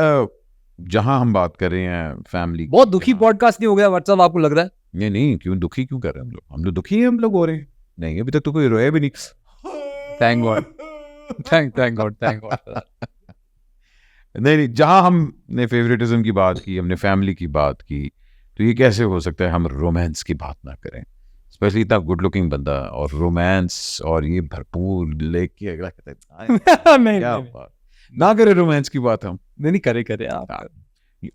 जहाँ हम बात कर रहे हैं फैमिली बहुत दुखी पॉडकास्ट नहीं हो गया व्हाट्सएप आपको लग रहा है? नहीं क्यों दुखी क्यों कर रहे हैं हम लोग दुखी हैं हम लोग हो रहे हैं नहीं अभी तक तो कोई रोया भी नहीं। Thank God. Thank God. नहीं जहाँ हमने फेवरेटिज्म की बात की हमने फैमिली की बात की तो ये कैसे हो सकता है हम रोमांस की बात ना करें स्पेशली इतना गुड लुकिंग बंदा और रोमांस और ये भरपूर लेके अगला कहता है नहीं, क्या नहीं, बात ना करे रोमांस की बात हम नहीं करे आप।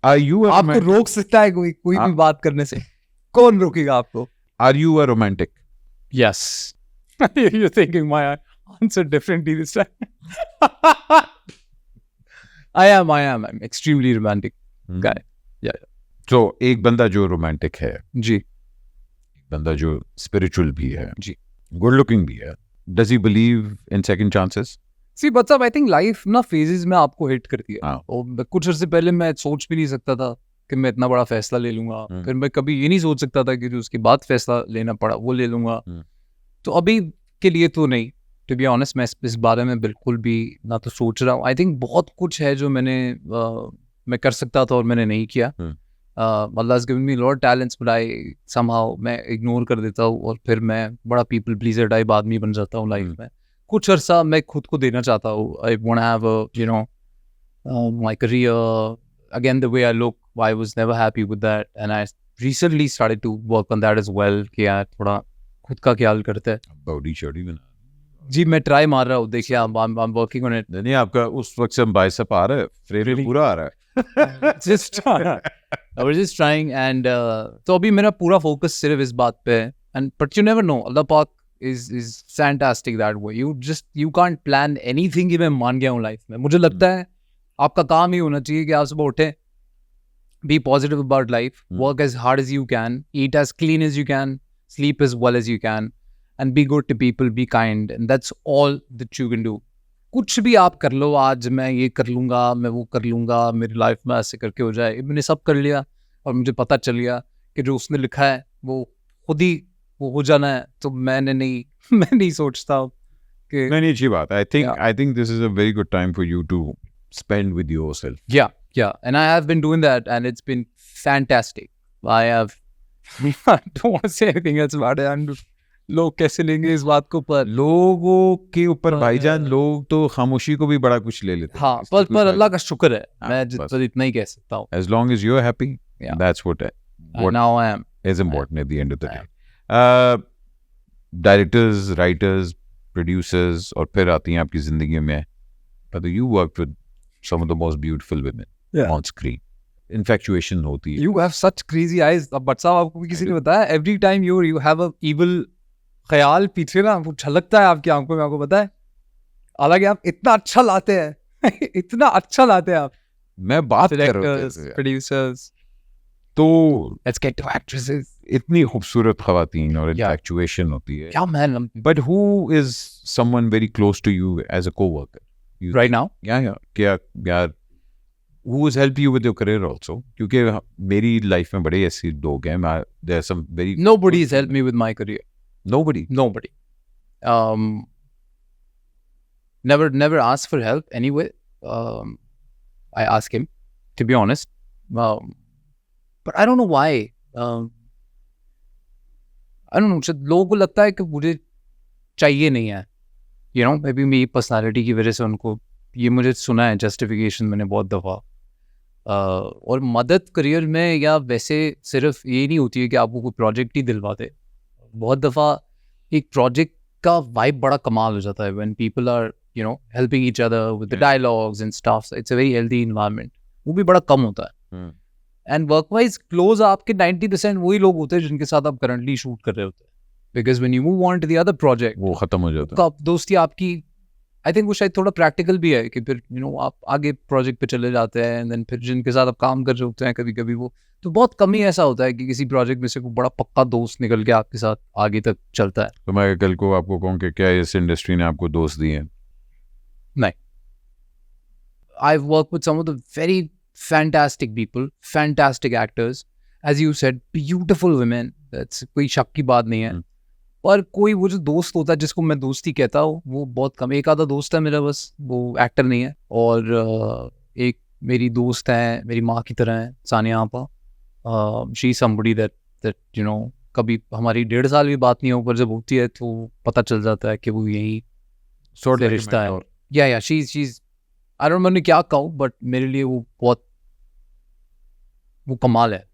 आर यू आपको रोक सकता है कोई भी बात करने से? कौन रोकेगा आपको? Are you a romantic? Yes. You're thinking my answer differently this time. I am. I'm extremely romantic guy. Yeah. तो एक बंदा जो रोमांटिक है जी बंदा जो स्पिरिचुअल भी है जी गुड लुकिंग भी है does he believe in second chances? See but I think life ना फेजेस में आपको हिट करती है हाँ। और कुछ अर्से पहले मैं सोच भी नहीं सकता था कि मैं इतना बड़ा फैसला ले लूंगा, फिर मैं कभी ये नहीं सोच सकता था कि जो उसके बाद फैसला लेना पड़ा वो ले लूंगा। तो अभी के लिए तो नहीं, टू बी ऑनेस्ट मैं इस बारे में बिल्कुल भी ना तो सोच रहा हूँ। आई थिंक बहुत कुछ है जो मैं कर सकता था और मैंने नहीं किया। अल्लाह has given me a lot of talents but I somehow मैं इग्नोर कर देता हूँ और फिर मैं बड़ा पीपल प्लीजर टाइप आदमी बन जाता हूँ लाइफ में। कुछ अर्सा मैं खुद को देना चाहता हूँ। I want to have my career again the way I look. I was never happy with that and I recently started to work on that as well कि यार थोड़ा खुद का ख्याल करते हैं। बॉडी शॉडी बना जी मैं ट्राई मार रहा हूँ, देखिए I am working on it. नहीं आपका उस वक्त से बाइसेप आ रहा है फ्रेम पूरा आ रहा है I was just trying and तो अभी मेरा पूरा फोकस सिर्फ इस बात पे है and but you never know, Allah Pak is fantastic that way. You can't plan anything कि मैं मान गया हूँ लाइफ में। मुझे लगता है आपका काम ही होना चाहिए कि आप सुबह उठें, be positive about life, work as hard as you can, eat as clean as you can, sleep as well as you can and be good to people, be kind and that's all that you can do. कुछ भी आप कर लो, आज मैं ये कर लूँगा, मैं वो कर लूँगा, मेरी लाइफ में ऐसे करके हो जाए। मैंने सब कर लिया और मुझे पता चल गया कि जो उसने लिखा है वो खुद ही वो हो जाना है। तो मैं नहीं सोचता कि नहीं अच्छी बात। I think this is a very good time for you to spend with yourself. Yeah and I have been doing that and it's been fantastic. I have I don't want to say anything else about it. And लोग कैसे लेंगे इस बात को, पर लोगों के ऊपर पर- भाईजान लोग तो खामोशी को भी बड़ा कुछ ले लेते हैं हाँ, इससे पर कुछ पर फायदा अल्लाह का शुक्र है, हाँ, मैं बस। बस इतना ही कह सकता हूँ. as long as you're happy Yeah. that's what And now I am. is important at the end of the Yeah. day. Directors, writers, producers, और फिर आती हैं आपकी जिंदगी में, but you worked with some of the most beautiful women Yeah. on screen. Infatuation होती है. You have such crazy eyes. अब बट साहब आपको भी किसी ने बताया, every time you have a evil ख्याल पीछे ना वो झलकता है आपकी आंखों में, आपको पता है. हालांकि आप इतना अच्छा लाते हैं इतना अच्छा लाते हैं आप. मैं बात कर रहा Directors, हूँ producers. तो Let's get to actresses. इतनी खूबसूरत खवातीन और Yeah. infatuation होती है. Yeah, man. But who is someone very close to you as a co-worker? You Right now, yeah क्या यार who has helped you with your career also? क्योंकि मेरी लाइफ में बड़े ऐसे लोग हैं. There are some very nobody has helped me with my career. nobody. Nobody. Never asked for help anyway. I ask him, to be honest. But I don't know why. I don't know. शायद लोगों को लगता है कि मुझे चाहिए नहीं है. You know, maybe मेरी पर्सनालिटी की वजह से उनको ये मुझे सुना है जस्टिफिकेशन मैंने बहुत दफ़ा. और मदद करियर में या वैसे सिर्फ ये नहीं होती है कि आपको कोई प्रोजेक्ट ही दिलवाते. बहुत दफ़ा एक प्रोजेक्ट का वाइब बड़ा कमाल हो जाता है when people are, you know, helping each other with the dialogues and stuff. It's a very healthy environment. वो भी बड़ा कम होता है. एंड वर्क वाइज क्लोज आपके 90% वही लोग होते हैं जिनके साथ आप करंटली शूट कर रहे होते हैं. Because when you move on to the other project वो खत्म हो जाता है. दोस्ती आपकी, आई थिंक वो शायद थोड़ा प्रैक्टिकल भी है कि फिर यू नो आप आगे प्रोजेक्ट पे चले जाते हैं एंड देन फिर जिनके साथ आप काम कर रहे होते हैं कभी कभी वो तो बहुत कम ही ऐसा होता है कि किसी प्रोजेक्ट में से कोई बड़ा पक्का दोस्त निकल के आपके साथ आगे तक चलता है. तो मैं कल को आपको कहूँ कि क्या इस इंडस्ट्री ने आपको दोस्त दिए हैं? नहीं. I've worked with some of the very fantastic people, fantastic actors, as you said, beautiful women. That's कोई शक की बात नहीं है. पर कोई वो जो दोस्त होता है जिसको मैं दोस्ती कहता हूँ वो बहुत कम. एक आधा दोस्त है मेरा बस, वो एक्टर नहीं है. और एक मेरी दोस्त है, मेरी माँ की तरह है, सानिया आपा. She somebody that you know कभी हमारी 1.5 साल भी बात नहीं हो, पर जब होती है तो पता चल जाता है कि वो यही Sort से like a रिश्ता है. mentor. या she's I don't know मैं क्या कहूँ, बट मेरे लिए वो बहुत वो कमाल है.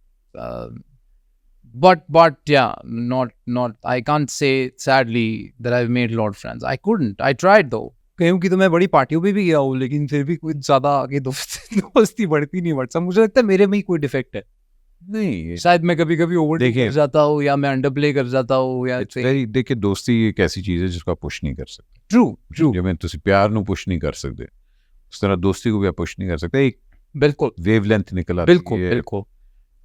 But yeah, not I can't say sadly that I've made a lot of friends. I couldn't. I tried though. कहीं की तो मैं बड़ी पार्टियों पे भी गया हूँ, लेकिन फिर भी कोई ज्यादा आगे दोस्ती बढ़ती नहीं बढ़ता. मुझे लगता है मेरे में ही कोई डिफेक्ट है. नहीं, शायद मैं कभी कभी ओवर देखिए, कर जाता हूँ या मैं अंडर प्ले कर जाता हूँ या it's very देखिए दोस्ती एक ऐसी चीज है जिसको आप पुश नहीं कर सकते. ट्रू जिਵੇਂ ਤੁਸੀਂ ਪਿਆਰ ਨੂੰ ਪੁਸ਼ ਨਹੀਂ ਕਰ ਸਕਦੇ ਉਸ ਤਰ੍ਹਾਂ ਦੋਸਤੀ को भी आप पुश नहीं कर सकते. एक बिल्कुल वेवलेंथ निकल आती बिल्कुल है. बिल्कुल.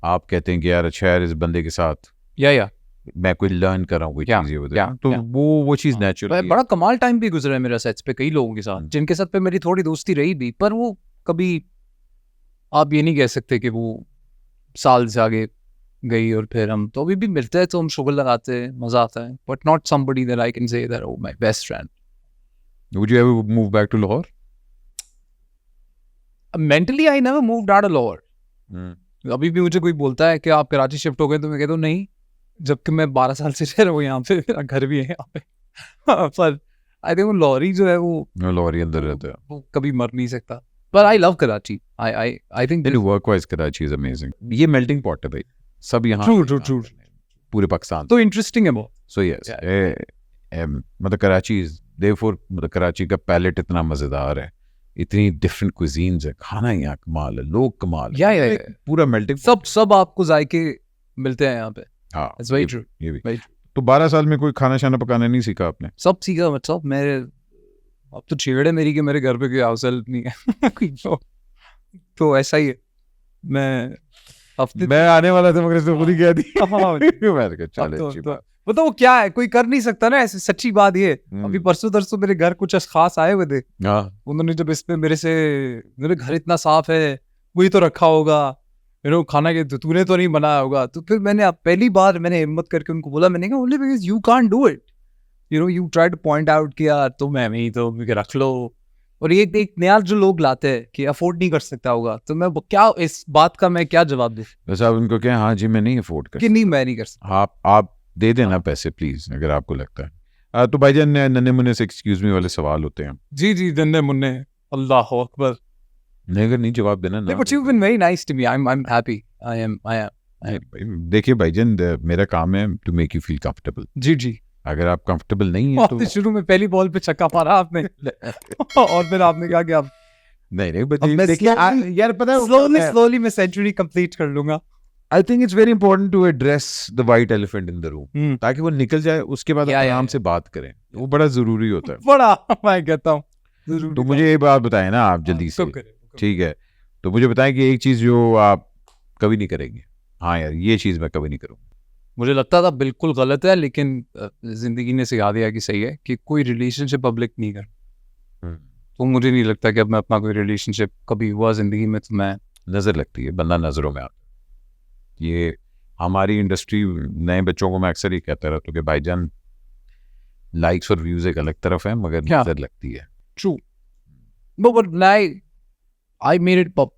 आप कहते हैं कि यार अच्छा यार इस बंदे के साथ या मैं कोई लर्न कर रहा हूँ कोई Yeah, चीज़ ये yeah, तो yeah. वो चीज़ हाँ. नेचुरल बड़ा कमाल टाइम भी गुजरा है मेरा सेट्स पे कई लोगों के साथ जिनके साथ पे मेरी थोड़ी दोस्ती रही भी, पर वो कभी आप ये नहीं कह सकते कि वो साल से आगे गई. और फिर हम तो अभी भी मिलते हैं तो हम शुगर लगाते हैं, मजा आता है, but not somebody that I can say that oh my best friend. Would you ever move back to Lahore? Mentally I never moved out of Lahore. अभी भी मुझे कोई बोलता है कि आप कराची शिफ्ट हो गए तो मैं कहता हूँ नहीं, जबकि मैं 12 साल से रह रहा हूँ यहाँ पे, मेरा घर भी है यहाँ पे. पर आई थिंक वो लाहौरी जो है वो लाहौर अंदर रहता है. वो कभी मर नहीं सकता. पर I love Karachi. I think नहीं work wise Karachi is amazing. ये मेल्टिंग पॉट है भाई, सब यहाँ ट्रू पूरे पाकिस्तान. तो इंटरेस्टिंग है बहुत. सो यस मतलब कराची देयरफॉर मतलब कराची का पैलेट इतना मजेदार है, इतनी डिफरेंट क्विजीन्स है, खाना यहाँ कमाल है, लोग कमाल है. या पूरा मेल्टिंग सब आपको जायके मिलते हैं यहाँ पे. हाँ That's very true. ये भी. Very true. तो 12 साल में कोई खाना शाना पकाना नहीं सीखा आपने? सब सीखा मतलब. मेरे अब तो छेड़ है मेरी कि मेरे घर पे कोई हाउस हेल्प नहीं है. तो ऐसा ही है. मैं हफ्ते मैं आने वाला था मगर इसने खुद ही कह दी. मैंने कहा चल तो अच्छी बात. बताओ क्या है, कोई कर नहीं सकता ना ऐसे. सच्ची बात ये, अभी परसों तरसों मेरे घर कुछ खास आए हुए थे. हाँ उन्होंने जब इस पे मेरे से, मेरे घर इतना साफ है, वही तो रखा होगा, यू नो खाना के तूने तो नहीं बनाया होगा. तो फिर मैंने पहली बार मैंने हिम्मत करके उनको बोला, मैंने कहा only because you can't do it, you know you try two point out कि यार तुम है नहीं तो मुझे रख लो. और ये एक नया जो लोग लाते हैं कि अफोर्ड नहीं कर सकता होगा, तो मैं क्या इस बात का मैं क्या जवाब दूं वैसे आप उनको कहें हाँ जी मैं नहीं अफोर्ड कर कि नहीं मैं नहीं कर सकता। आप दे देना पैसे प्लीज अगर आपको लगता है। तो भाईजान नन्हे मुन्ने से एक्सक्यूज मी वाले सवाल होते हैं। जी जी नन्हे मुन्ने, अल्लाह अकबर। नहीं अगर नहीं जवाब देना ना, But you've been very nice to me. I'm happy. I am. देखिए भाईजान मेरा काम है to make you feel comfortable. जी जी। अगर आप कंफर्टेबल नहीं है तो शुरू में पहली बॉल पे छक्का मारा आपने और फिर आपने क्या किया? नहीं देखिए यार पता है स्लोली मैं सेंचुरी कंप्लीट कर लूंगा। I think it's very important to address the white elephant in the room, ताकि वो निकल जाए, उसके बाद आराम से बात करें, वो बड़ा जरूरी होता है। बड़ा मैं कहता हूँ। तो मुझे ये बात बताएं ना आप जल्दी से, ठीक है? तो मुझे बताएं कि एक चीज जो आप कभी नहीं करेंगे, हाँ यार ये चीज मैं कभी नहीं करूँगा। मुझे लगता था बिल्कुल गलत है, लेकिन जिंदगी ने सिखा दिया कि सही है कि कोई रिलेशनशिप पब्लिक नहीं कर। तो मुझे नहीं लगता कि अब मैं अपना कोई रिलेशनशिप कभी हुआ जिंदगी में तो मैं नजर लगती है, बंदा नजरों में आता है। ये हमारी इंडस्ट्री, नए बच्चों को मैं अक्सर ही कहता रहता हूँ कि भाईजान लाइक्स और व्यूज एक अलग तरफ है, मगर नजर लगती है। True. But I made it pop.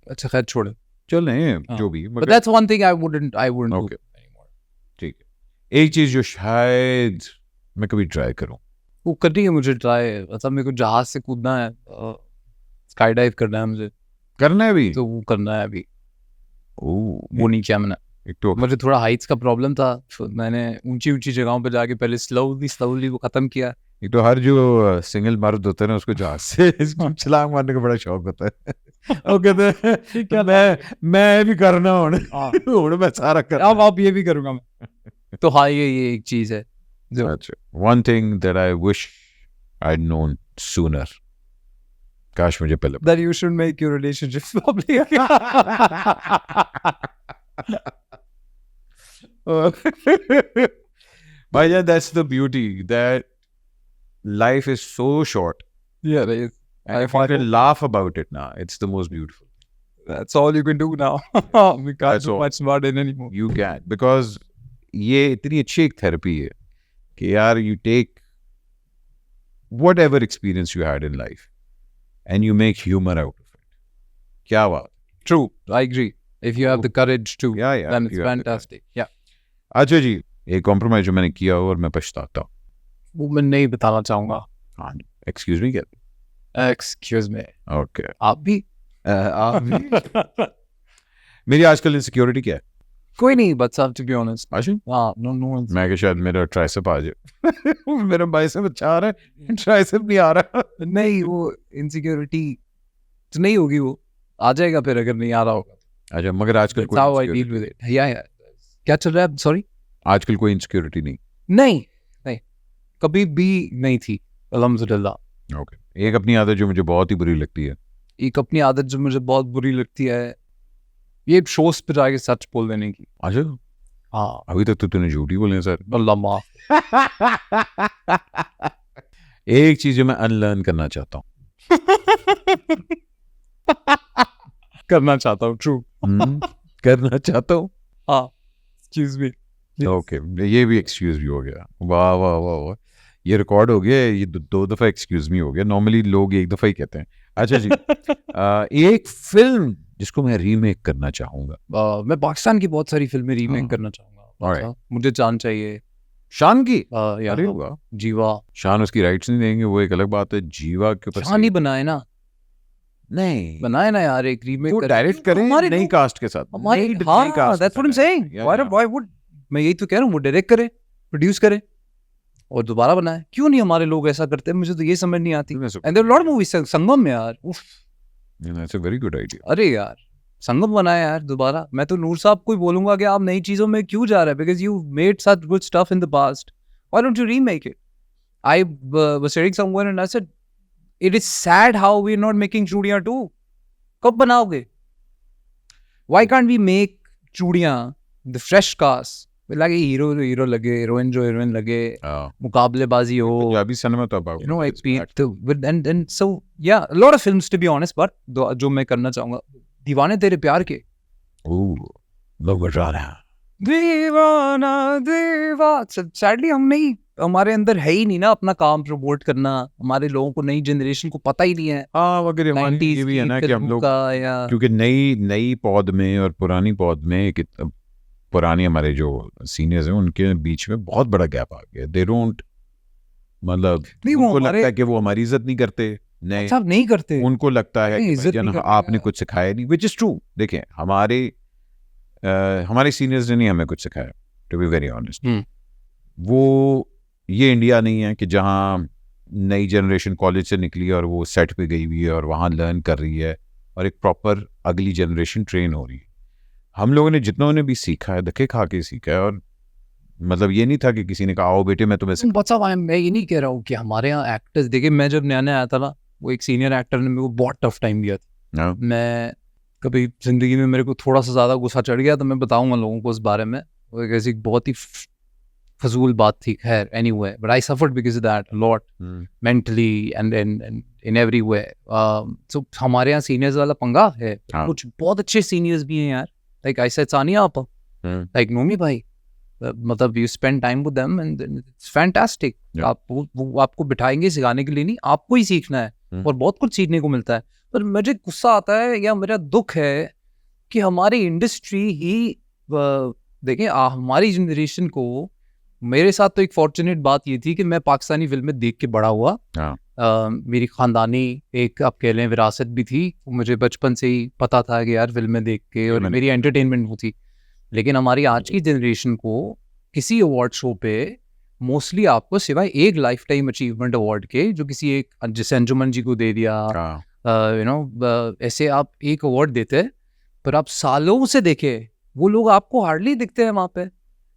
अच्छा खैर छोड़े, चल नहीं जो भी, but that's one thing I wouldn't do anymore. ठीक है। एक चीज जो शायद मैं कभी ट्राई करूं, वो करनी है मुझे ट्राई, मतलब मेरे को जहाज से कूदना है, स्काई डाइव करना है मुझे, करना है भी तो वो करना है अभी। वो नहीं किया मैंने, एक तो मुझे थोड़ा हाइट्स का प्रॉब्लम था, तो मैंने ऊंची जगहों पे जाके पहले स्लोली वो खत्म किया। एक तो हर जो सिंगल मर्द होता है ना उसको जहाज से छलांग मारने का बड़ा शौक होता है। वो कहते हैं मैं भी करना हूँ मैं सारा कर, अब आप ये भी करूंगा मैं। तो हाँ ये एक चीज है जो अच्छा, one thing that I wish I known sooner, काश मुझे पहले that you should make your relationship public. Bhaiya, that's the beauty, that life is so short. Yeah, it is. And if you can laugh about it now, it's the most beautiful. That's all you can do now. We can't That's do all. much smart in anymore. You can, because ये इतनी अच्छी एक therapy है कि यार you take whatever experience you had in life and you make humor out of it. क्या बात? True, I agree. If you have the courage to, Yeah, then it's you have the fantastic. Yeah. अच्छा जी, एक compromise जो मैंने किया और मैं पछताता हूँ। वो मैं नहीं बताना चाहूंगा। हाँ, एक्सक्यूज मी क्या? Excuse me. ओके, आप भी? आप भी? मेरी आजकल इनसिक्योरिटी क्या है? कोई नहीं, but to be honest. आशी? हाँ, no one's. मैं कि शायद मेरा ट्राइसेप आ जाए। मेरा बाइसेप अच्छा आ रहा है, ट्राइसेप नहीं आ रहा। नहीं, वो insecurity तो नहीं होगी, वो आ जाएगा फिर अगर नहीं आ रहा होगा। अच्छा, मगर आजकल That's how I deal with it. Yeah. क्या चल रहा है? Sorry. आजकल कोई इनसिक्योरिटी नहीं। नहीं, कभी भी नहीं थी, अल्हम्दुलिल्लाह। ओके, एक अपनी आदत जो मुझे बहुत ही बुरी लगती है। एक अपनी आदत जो मुझे बहुत बुरी लगती है, ये शोज पे जाके सच बोल देने की। अच्छा, हाँ, अभी तक तो तूने झूठ ही बोले सर। अल्लाह माफ। एक चीज जो मैं अनलर्न करना चाहता हूँ। करना चाहता हूँ, ट्रू। करना चाहता हूँ। हाँ, एक्सक्यूज मी। ओके, ये भी एक्सक्यूज मी हो गया। वाह वाह वाह वाह, ये रिकॉर्ड हो गया। ये दो दफा एक्सक्यूज मी हो गया। नॉर्मली लोग एक दफा ही कहते हैं। अच्छा जी, एक फिल्म जिसको मैं रीमेक करना चाहूंगा। मैं पाकिस्तान की बहुत सारी फिल्में रीमेक करना चाहूंगा। Alright. मुझे जान चाहिए। शान की? यार अरे वाह, जीवा। शान उसकी राइट्स नहीं देंगे, वो एक अलग बात है। जीवा के ऊपर शान ही बनाए ना, नहीं बनाए ना यार, एक रीमेक वो डायरेक्ट करें नई कास्ट के साथ। हमारी, हाँ, that's what I'm saying. Why would, मैं यही तो कह रहा हूँ, वो डायरेक्ट करे, प्रोड्यूस करे और दोबारा बनाए। क्यों नहीं हमारे लोग ऐसा करते हैं? मुझे तो ये समझ नहीं आती। And there are a lot of movies, संगम में यार, That's a very good idea. अरे यार संगम बनाया यार दोबारा। मैं तो नूर साहब को ही बोलूंगा कि आप नई चीजों में क्यों जा रहे हैं, because you made such good stuff in the past. Why don't you remake it? I was hearing somewhere and I said, it is sad how we are not making चूड़ियां 2. कब बनाओगे? Why can't we make चूड़ियां the fresh cast? लगे hero लगे, heroine लगे, मुकाबलेबाजी हो, Punjabi cinema तो about, you know, and so yeah, a lot of films to be honest, but जो मैं करना चाहूंगा, दीवाने तेरे प्यार के। लोग बता रहे हैं दीवाना दीवा, sadly हम नहीं हमारे अंदर है ही नहीं ना अपना काम प्रमोट करना, हमारे लोगों को, नई जनरेशन को पता ही नहीं है हाँ अगर हमारी 90s ये भी है की ना कि हम फिल्मों लोग का या क्योंकि नई पौध में और पुरानी पौध में एक पुरानी हमारे जो सीनियर्स हैं उनके बीच में बहुत बड़ा गैप आ गया। दे डोंट मतलब नहीं, वो उनको लगता हमारे है कि वो हमारी इज्जत नहीं करते, नहीं अच्छा नहीं करते, उनको लगता है नहीं, कि इज्जत भाईजान नहीं करते आपने यार। कुछ सिखाया नहीं, विच इज ट्रू। देखें हमारे सीनियर्स ने नहीं हमें कुछ सिखाया, टू बी वेरी ऑनेस्ट। वो ये इंडिया नहीं है कि जहाँ नई जनरेशन कॉलेज से निकली और वो सेट पे गई हुई है और वहाँ लर्न कर रही है और एक प्रॉपर अगली जनरेशन ट्रेन हो रही है। हम लोगों ने जितनों ने भी सीखा है धक्के खा के सीखा है, और मतलब ये नहीं था कि किसी ने कहा आओ बेटे मैं तुम्हें बचा हुआ है। मैं ये नहीं कह रहा हूँ कि हमारे यहाँ एक्टर्स, देखिए मैं जब नया नया आया था ना, वो एक सीनियर एक्टर ने मेरे को बहुत टफ टाइम दिया था। हाँ। मैं कभी जिंदगी में मेरे को थोड़ा सा ज़्यादा गुस्सा चढ़ गया तो मैं बताऊंगा लोगों को उस बारे में, वो एक ऐसी बहुत ही फजूल बात थी। खैर anyway, but I suffered because of that lot mentally and in every way. So हमारे यहाँ सीनियर्स वाला पंगा है। हाँ। कुछ बहुत अच्छे सीनियर्स भी हैं यार, लाइक आई सेड सानिया आपा, लाइक नोमी भाई, मतलब you spend time with them and it's fantastic. वो आपको बिठाएंगे सिखाने के लिए नहीं, आपको ही सीखना है और बहुत कुछ सीखने को मिलता है। पर मुझे गुस्सा आता है या मेरा दुख है कि हमारी इंडस्ट्री ही देखें, हमारी जनरेशन को, मेरे साथ तो एक फॉर्चुनेट बात ये थी कि मैं पाकिस्तानी फिल्में देख के बड़ा हुआ। मेरी ख़ानदानी एक आप कह लें विरासत भी थी, मुझे बचपन से ही पता था कि यार फिल्में देख के, और मेरी एंटरटेनमेंट वो थी। लेकिन हमारी आज की जनरेशन को किसी अवार्ड शो पे मोस्टली आपको सिवाय एक लाइफ टाइम अचीवमेंट अवार्ड के, जो किसी एक जैसे अंजुमन जी को दे दिया, यू नो, ऐसे आप एक अवार्ड देते हैं, पर आप सालों से देखे वो लोग आपको हार्डली दिखते हैं वहाँ पे,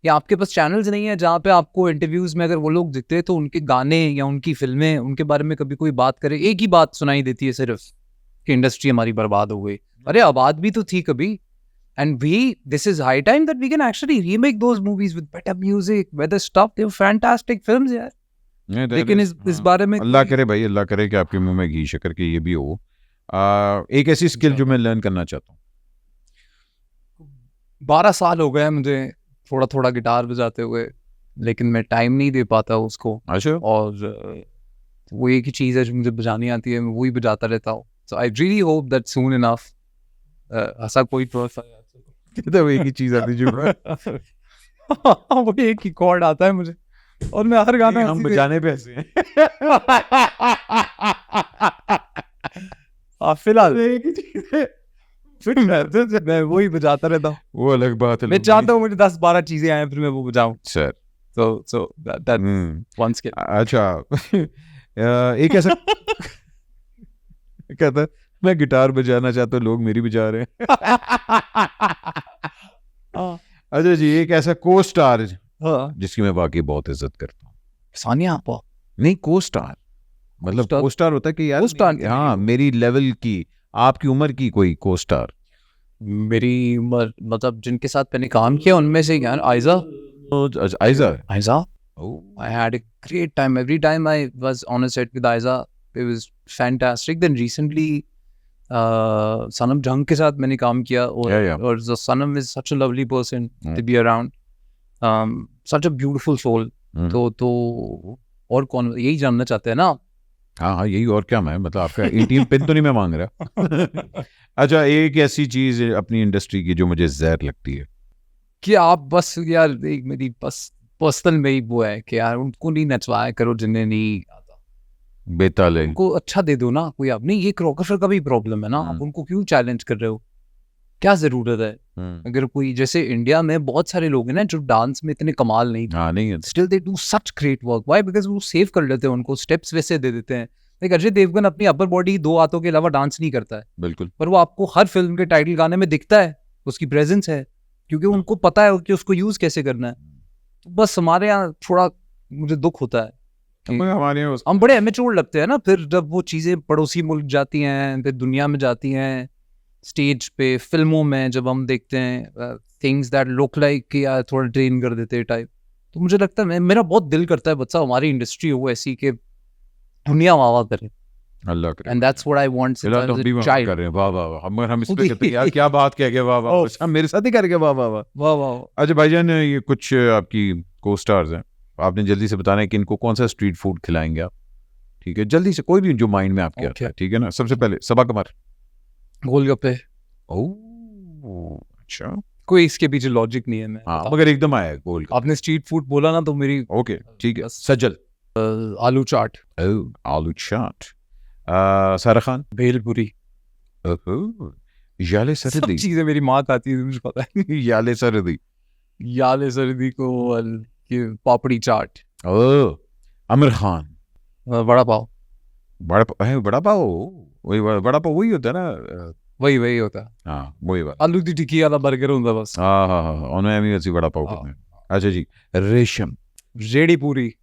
या आपके पास चैनल्स नहीं है जहाँ पे आपको इंटरव्यूज में अगर वो लोग दिखते हैं तो उनके गाने या उनकी फिल्में, उनके बारे में कभी कोई बात करे, एक ही बात सुनाई देती है सिर्फ कि इंडस्ट्री हमारी बर्बाद हो गई। अरे आबाद भी तो थी कभी। And this is high time that we can actually remake those movies with better music, better stuff. They were fantastic films यार। लेकिन इस बारे में अल्लाह करे भाई, अल्लाह करे कि आपके मुंह में घी शक्कर के ये भी हो। एक ऐसी स्किल जो मैं लर्न करना चाहता हूँ। 12 साल हो गए मुझे थोड़ा थोड़ा गिटार बजाते हुए, लेकिन मैं टाइम नहीं दे पाता उसको। अच्छा। और वो एक ही चीज़ है जो मुझे बजानी आती है, मैं वही बजाता रहता हूँ। So I really hope that soon enough ऐसा कोई कितना वो एक ही चीज आती जो वो एक ही कॉर्ड आता है मुझे और मैं हर गाना हम बजाने पे ऐसे हैं। फिलहाल मैं वही बजाता रहता हूँ। वो अलग बात है। मैं चाहता हूँ मुझे 10-12 चीजें आए फिर मैं वो बजाऊं sir. so that one skill। अच्छा एक ऐसा कहता मैं गिटार बजाना चाहता हूँ, लोग मेरी बजा रहे हैं। अच्छा जी, एक ऐसा को स्टार जिसकी मैं वाकई बहुत इज्जत करता हूँ। सानिया आपा? नहीं, को स्टार मतलब को स्टार होता है कि यार हाँ मेरी लेवल की, आपकी उम्र की कोई को स्टार। मेरी उम्र मतलब जिनके साथ मैंने काम किया उनमें से यार Aiza. I had a great time every time I was on a set with Aiza. It was fantastic. Then recently Sanam Jhang के साथ मैंने काम किया और Sanam is such a lovely person to be around, such a beautiful soul। तो और कौन, यही जानना चाहते हैं ना? हाँ यही, और क्या मैं मतलब आपका ATM पिन तो नहीं मैं मांग रहा। अच्छा, एक ऐसी चीज अपनी इंडस्ट्री की जो मुझे जहर लगती है कि आप बस यार मेरी बस पर्सनल में ही वो है कि यार उनको नहीं नचवाया करो जिन्हें नहीं आता, बेताल है, उनको अच्छा दे दो ना कोई। आप नहीं, ये कोरियोग्राफर का भी प्रॉब्लम है ना, आप उनको क्यों चैलेंज कर रहे हो, क्या जरूरत है? अगर कोई जैसे इंडिया में बहुत सारे लोग हैं ना जो डांस में इतने कमाल नहीं है, still they do such great work. Why? Because वो सेव कर लेते हैं, उनको स्टेप्स वैसे दे देते हैं। लाइक अजय देवगन अपनी अपर बॉडी 2 हाथों के अलावा डांस नहीं करता है बिल्कुल, पर वो आपको हर फिल्म के टाइटल गाने में दिखता है, उसकी प्रेजेंस है, क्योंकि उनको पता है कि उसको यूज कैसे करना है। तो बस हमारे यहाँ थोड़ा मुझे दुख होता है, हमारे हम बड़े अमेच्योर लगते हैं ना फिर जब वो चीज़ें पड़ोसी मुल्क जाती हैं, फिर दुनिया में जाती हैं, स्टेज पे, फिल्मों में जब हम देखते हैं थिंग्स दैट लुक लाइक कि यार थोड़ा ट्रेन कर देते हैं टाइप। तो मुझे लगता है मेरा बहुत दिल करता है बच्चा हमारी इंडस्ट्री हो ऐसी कि दुनिया वाह करे। अल्लाह करे। And that's what I want since I was a child। कर रहे हैं, वाह वाह वाह। हम इस पे कहते हैं यार क्या बात कह गए, वाह वाह। हम मेरे साथ ही कर गए, वाह वाह वाह वाह वाह। अच्छा भाईजान, ये कुछ आपकी को स्टार्स हैं आपने जल्दी से बताना है कि इनको कौन सा स्ट्रीट फूड खिलाएंगे आप, ठीक है, जल्दी से, कोई भी जो माइंड में आपके आता है, ठीक है ना। सबसे पहले सबा कमर, गोलगप्पे, ओह अच्छा, कोई इसके पीछे लॉजिक नहीं है। मैं हाँ मगर एकदम आया गोल, आपने स्ट्रीट फूड बोला ना तो मेरी ओके ठीक है। बस। सज्जल, आलू चाट, आलू चाट, सारा खान, भेलपुरी, याले सब सरदी, चीजें मेरी माँ खाती है, मुझे पता है। याले सरदी, याले सर्दी को ये पापड़ी चाट, आमिर खान, वड़ा पाव, बड़ा पाव, वही बड़ा पाव वही होता है ना, वही वही होता है। हाँ वही बात, आलू दी टिक्की वाला बर्गर होता है बस। हाँ हाँ हाँ, उन्होंने भी वैसी बड़ा पाव करना है। अच्छा जी, रेशम, रेडी पूरी,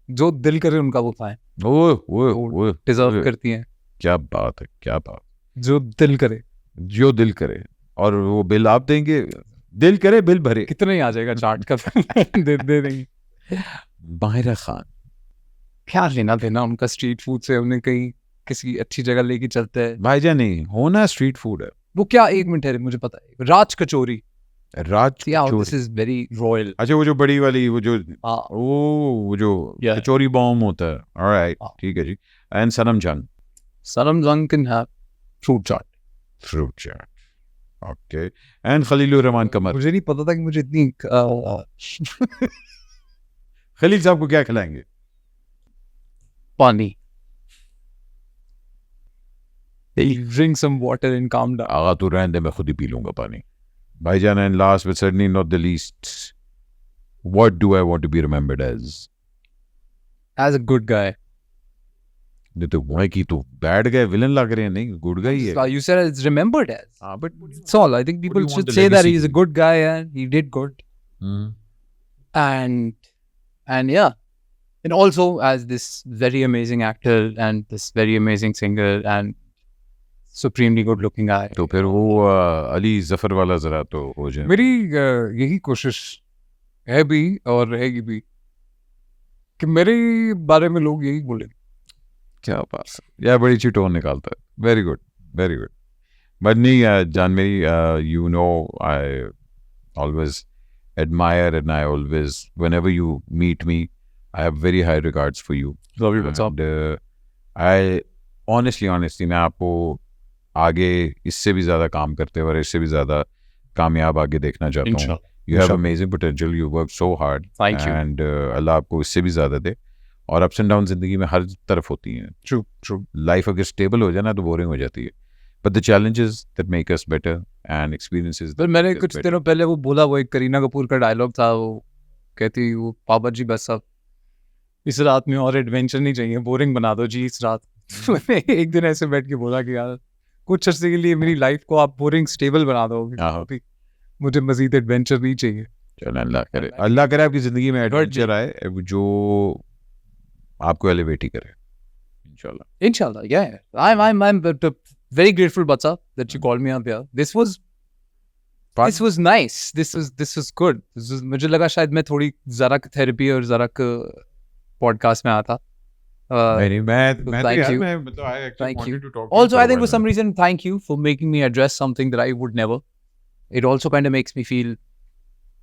जो दिल करे उनका वो खाएं, वो डिजर्व करती हैं, क्या बात है, क्या बात, जो दिल करे। जो दिल करे, और वो बिल आप देंगे, दिल करे बिल भरे। कितना ही आ जाएगा चाट का दे देंगे। माहिरा खान, क्या लेना देना उनका स्ट्रीट फूड से, उन्हें कहीं किसी अच्छी जगह लेके चलते हैं। भाईजान नहीं होना स्ट्रीट फूड है, वो क्या, एक मिनट है, मुझे पता है, Raj kachori. Raj this kachori. Is very royal. अच्छा वो जो बड़ी वाली, वो जो हाँ, वो जो Yeah. कचौरी बॉम्ब होता है, ऑलराइट हाँ। ठीक है जी। And Sanam Jung, Sanam Jung can have fruit chaat. Fruit chaat, okay. And Khalilur Rehman Qamar, मुझे नहीं पता था कि मुझे इतनी खलील साहब को क्या खिलाएंगे? पानी। Drink some water and calm down. आगा तो रहने दे, मैं खुद ही पी लूंगा पानी। भाईजान, and last but certainly not the least, what do I want to be remembered as? As a good guy. नहीं तो वही की तो बैड गाय विलन लग रहे हैं, नहीं गुड गाय ही है। You said it's remembered as. हाँ but That's all. I think people you want should the say that legacy he's to a be? good guy and he did good. And yeah. And also as this very amazing actor and this very amazing singer and supremely good looking guy. तो फिर वो अली जफर वाला जरा तो हो जाए। मेरी यही कोशिश है भी और रहेगी भी कि मेरे बारे में लोग यही बोले। क्या बात है, यार बड़ी अच्छी टोन निकालता है, very good very good. But नहीं जान मेरी, you know I always admire and I always, whenever you meet me, I have very high regards for you. Love you, what's up? And I honestly मैं आपको आगे इससे भी ज़्यादा काम करते हुए और इससे भी ज़्यादा कामयाब आगे देखना चाहता हूँ। You have amazing potential, you work so hard. Thank you. And अल्लाह आपको इससे भी ज़्यादा दे। और अप्स एंड डाउन ज़िंदगी में हर तरफ होती हैं। True. लाइफ अगर स्टेबल हो जाए ना तो बोरिंग हो जाती है। But the challenges that make us better and experiences. पर मैंने कुछ दिनों पहले वो बोला, वो एक करीना कपूर का डायलॉग था, वो कहती वो पापा जी बस अब इस रात में और एडवेंचर नहीं चाहिए, बोरिंग बना दो जी इस रात। मैंने एक दिन ऐसे बैठ के बोला कि यार कुछ अर्से के लिए मेरी लाइफ को आप बोरिंग स्टेबल बना दो, मुझे मजीद एडवेंचर नहीं चाहिए। चलो अल्लाह करे आपकी जिंदगी में एडवेंचर आए जो आपको एलिवेट ही करे इंशाल्लाह। Yeah, I'm very grateful, Batsa, that you called me up here. This was nice. This was good. मुझे लगा शायद मैं थोड़ी जरा थेरेपी और जरा पॉडकास्ट में आया था। Thank you. Also, I think for some reason, thank you for making me address something that I would never. It also kind of makes me feel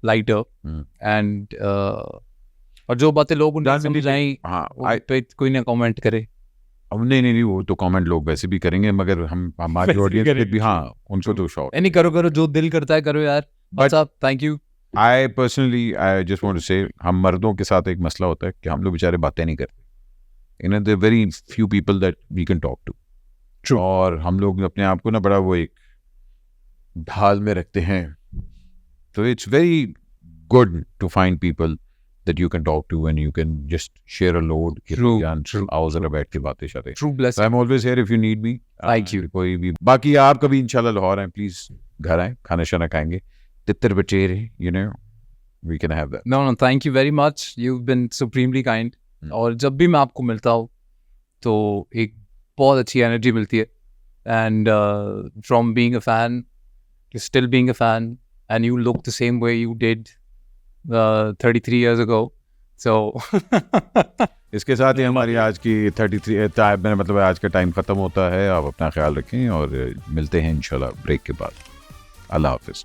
lighter. And और जो बातें लोग उन्हें समझ आई, पे कोई ना कमेंट करे। अब नहीं वो तो कमेंट लोग वैसे भी करेंगे, मगर हम हमारी ऑडियंस पे भी हाँ उनको तो शौक नहीं करो जो दिल करता है करो यार। But thank you. I personally I just want to say, हम मर्दों के साथ एक मसला होता है कि हम लोग बेचारे बातें नहीं करते। You know, there are very few people that we can talk to. True. और हम लोग अपने आप को ना बड़ा वो एक ढाल में रखते हैं, तो it's very good to find people that you can talk to and you can just share a load. True. आओ जरा बैठ के बातें शाते। True blessing. So I'm always here if you need me. Thank you. कोई भी बाकी आप कभी इंशाल्लाह लाहौर आए, प्लीज घर आए, खाना शाना खाएंगे, तितर बटेरे, you know, we can have that. No, thank you very much. You've been supremely kind. और जब भी मैं आपको मिलता हूँ तो एक बहुत अच्छी एनर्जी मिलती है, and from being a fan to still being a fan, and you look the same way you did 33 years ago. So इसके साथ ही हमारी आज की 33 मैंने मतलब आज का टाइम खत्म होता है। आप अपना ख्याल रखें और मिलते हैं इंशाल्लाह ब्रेक के बाद। अल्लाह हाफिज।